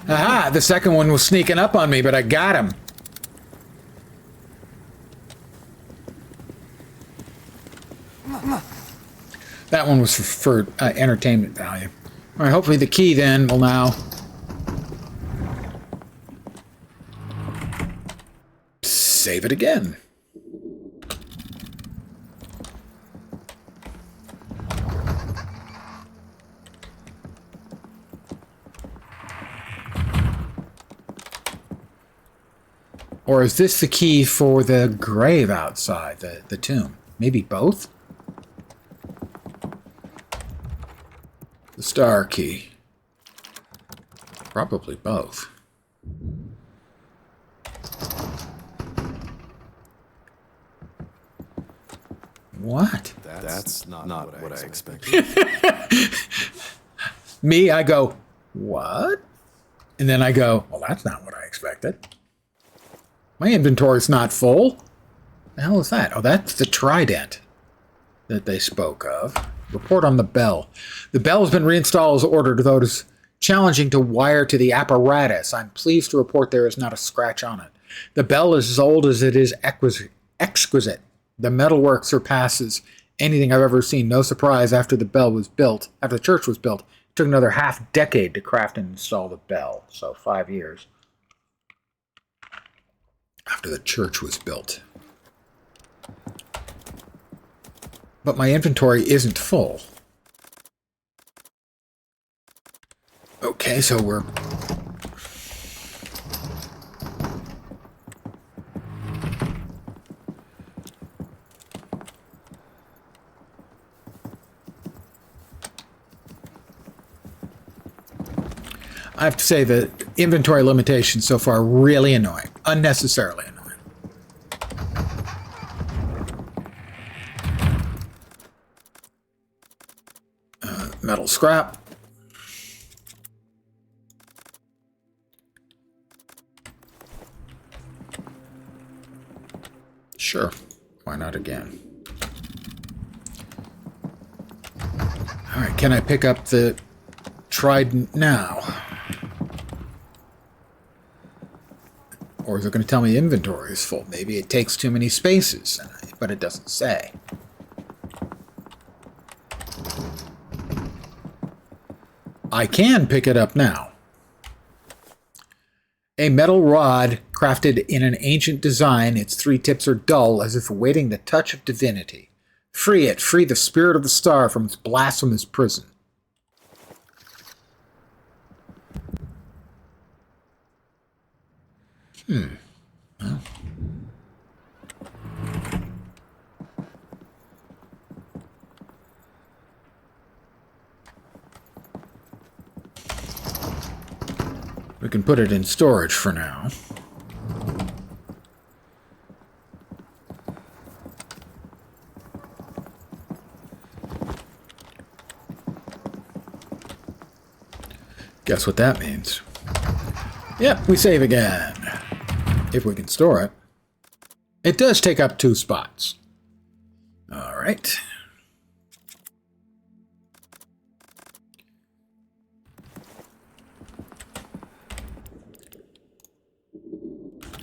Aha! The second one was sneaking up on me, but I got him. That one was for entertainment value. Alright, hopefully the key then will now... save it again. Or is this the key for the grave outside, the tomb? Maybe both? The star key. Probably both. What? That's not what I expected. Me, I go, what? And then I go, well, that's not what I expected. My inventory's not full. The hell is that? Oh, that's the trident that they spoke of. Report on the bell. The bell has been reinstalled as ordered, though it is challenging to wire to the apparatus. I'm pleased to report there is not a scratch on it. The bell is as old as it is exquisite. The metalwork surpasses anything I've ever seen. No surprise, after the church was built, it took another half-decade to craft and install the bell. So 5 years. After the church was built. But my inventory isn't full. Okay, so we're... I have to say the inventory limitations so far are really annoying. Unnecessarily annoying. Metal scrap. Sure. Why not again? Alright, can I pick up the trident now? Or is it going to tell me inventory is full? Maybe it takes too many spaces, but it doesn't say. I can pick it up now. A metal rod crafted in an ancient design. Its 3 tips are dull, as if awaiting the touch of divinity. Free it. Free the spirit of the star from its blasphemous prison. Well. can put it in storage for now. Guess what that means. Yep, we save again. If we can store it. It does take up 2 spots. Alright.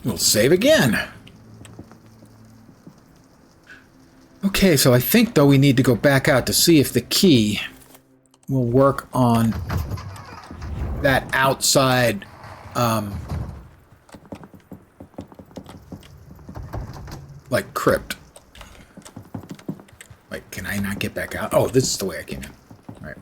We'll save again. Okay, so I think, though, we need to go back out to see if the key will work on that outside like crypt. Wait, can I not get back out? Oh, this is the way I came in. All right.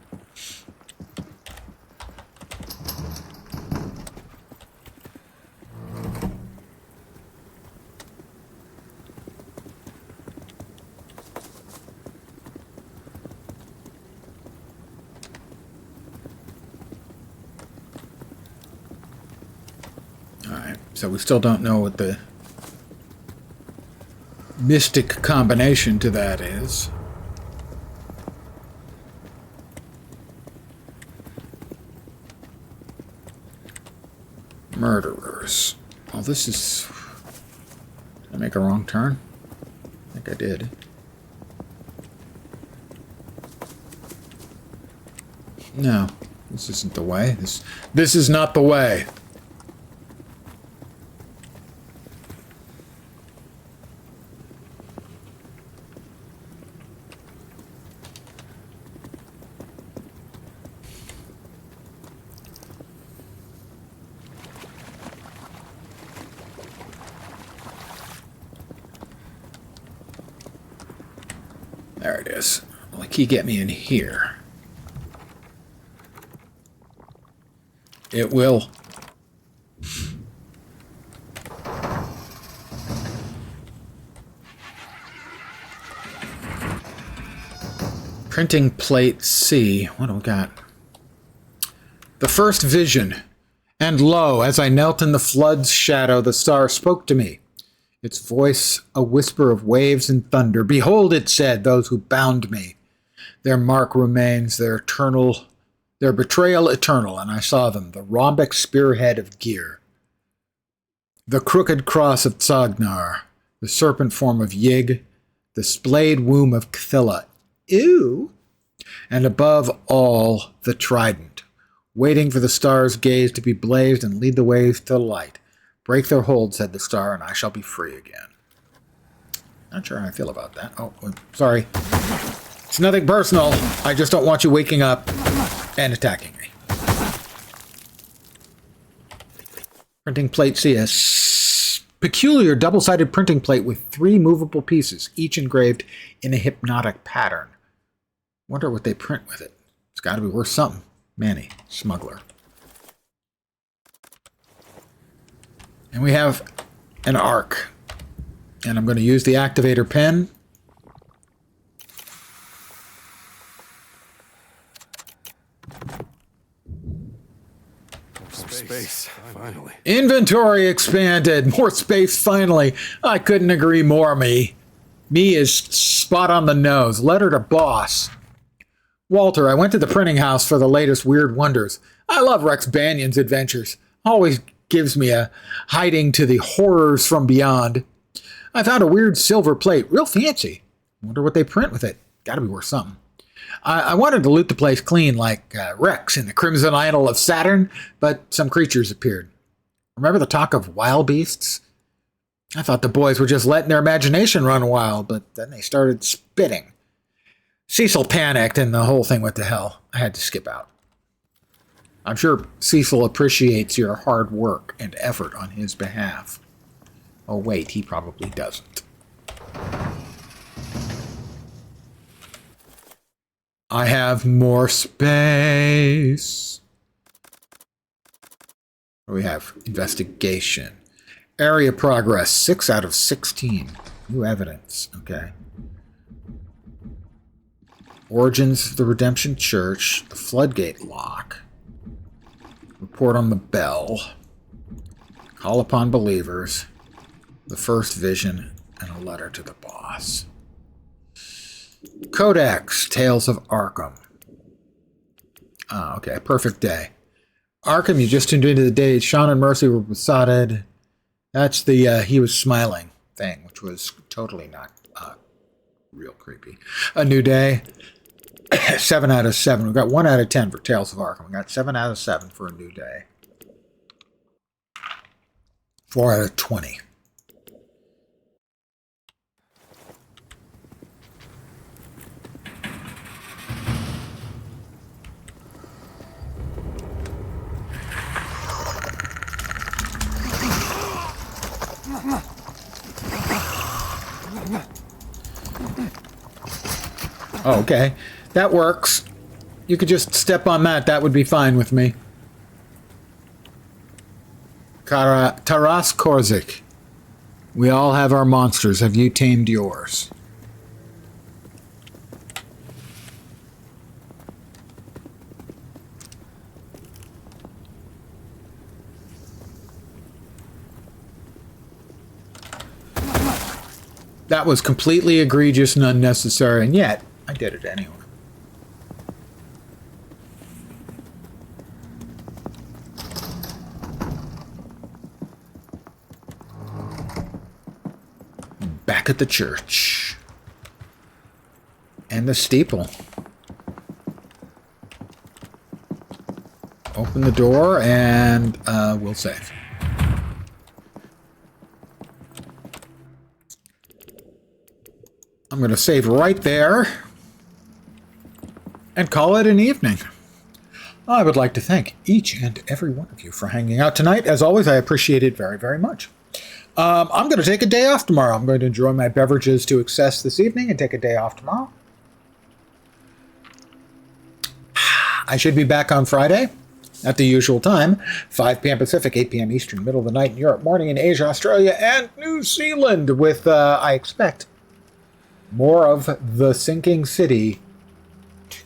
So we still don't know what the mystic combination to that is. Murderers. Oh, this is... Did I make a wrong turn? I think I did. No, this isn't the way. This is not the way. There it is. Will the key get me in here? It will. Printing plate C. What do we got? The first vision. And lo, as I knelt in the flood's shadow, the star spoke to me. Its voice a whisper of waves and thunder. Behold, it said, those who bound me. Their mark remains, their betrayal eternal, and I saw them, the rhombic spearhead of Gear, the crooked cross of Tsagnar, the serpent form of Yig, the splayed womb of Cthulhu, ew, and above all, the trident, waiting for the star's gaze to be blazed and lead the ways to the light. Break their hold, said the star, and I shall be free again. Not sure how I feel about that. Oh, sorry. It's nothing personal. I just don't want you waking up and attacking me. Printing plate C. A peculiar double-sided printing plate with 3 movable pieces, each engraved in a hypnotic pattern. Wonder what they print with it. It's got to be worth something. Manny, smuggler. And we have an arc. And I'm going to use the activator pen. Space, finally. Inventory expanded. More space, finally. I couldn't agree more, me. Me is spot on the nose. Letter to boss. Walter, I went to the printing house for the latest Weird Wonders. I love Rex Banion's adventures. Always gives me a hiding to the horrors from beyond. I found a weird silver plate, real fancy. Wonder what they print with it. Gotta be worth something. I wanted to loot the place clean like Rex in the Crimson Idol of Saturn, but some creatures appeared. Remember the talk of wild beasts? I thought the boys were just letting their imagination run wild, but then they started spitting. Cecil panicked and the whole thing went to hell. I had to skip out. I'm sure Cecil appreciates your hard work and effort on his behalf. Oh, wait, he probably doesn't. I have more space. We have investigation. Area progress, 6 out of 16. New evidence, okay. Origins of the Redemption Church, the floodgate lock. Report on the bell. Call upon believers. The first vision and a letter to the boss. Codex, Tales of Arkham. Oh, okay, perfect day. Arkham, you just tuned into the day. Sean and Mercy were besotted. That's the he was smiling thing, which was totally not real creepy. A new day. 7 out of 7. We got 1 out of 10 for Tales of Arkham. We got 7 out of 7 for a new day. 4 out of 20. Oh, okay. That works. You could just step on that. That would be fine with me. Taras Korzik. We all have our monsters. Have you tamed yours? That was completely egregious and unnecessary, and yet I did it anyway. Back at the church. And the steeple. Open the door and we'll save. I'm going to save right there and call it an evening. I would like to thank each and every one of you for hanging out tonight. As always, I appreciate it very, very much. I'm going to take a day off tomorrow. I'm going to enjoy my beverages to excess this evening and take a day off tomorrow. I should be back on Friday at the usual time, 5 p.m. Pacific, 8 p.m. Eastern, middle of the night in Europe, morning in Asia, Australia, and New Zealand with, I expect, more of The Sinking City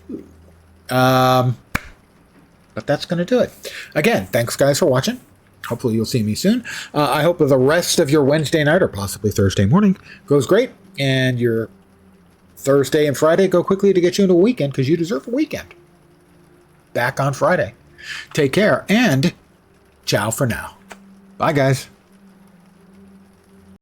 2. But that's going to do it. Again, thanks guys for watching. Hopefully you'll see me soon. I hope the rest of your Wednesday night or possibly Thursday morning goes great. And your Thursday and Friday go quickly to get you into a weekend because you deserve a weekend. Back on Friday. Take care and ciao for now. Bye guys.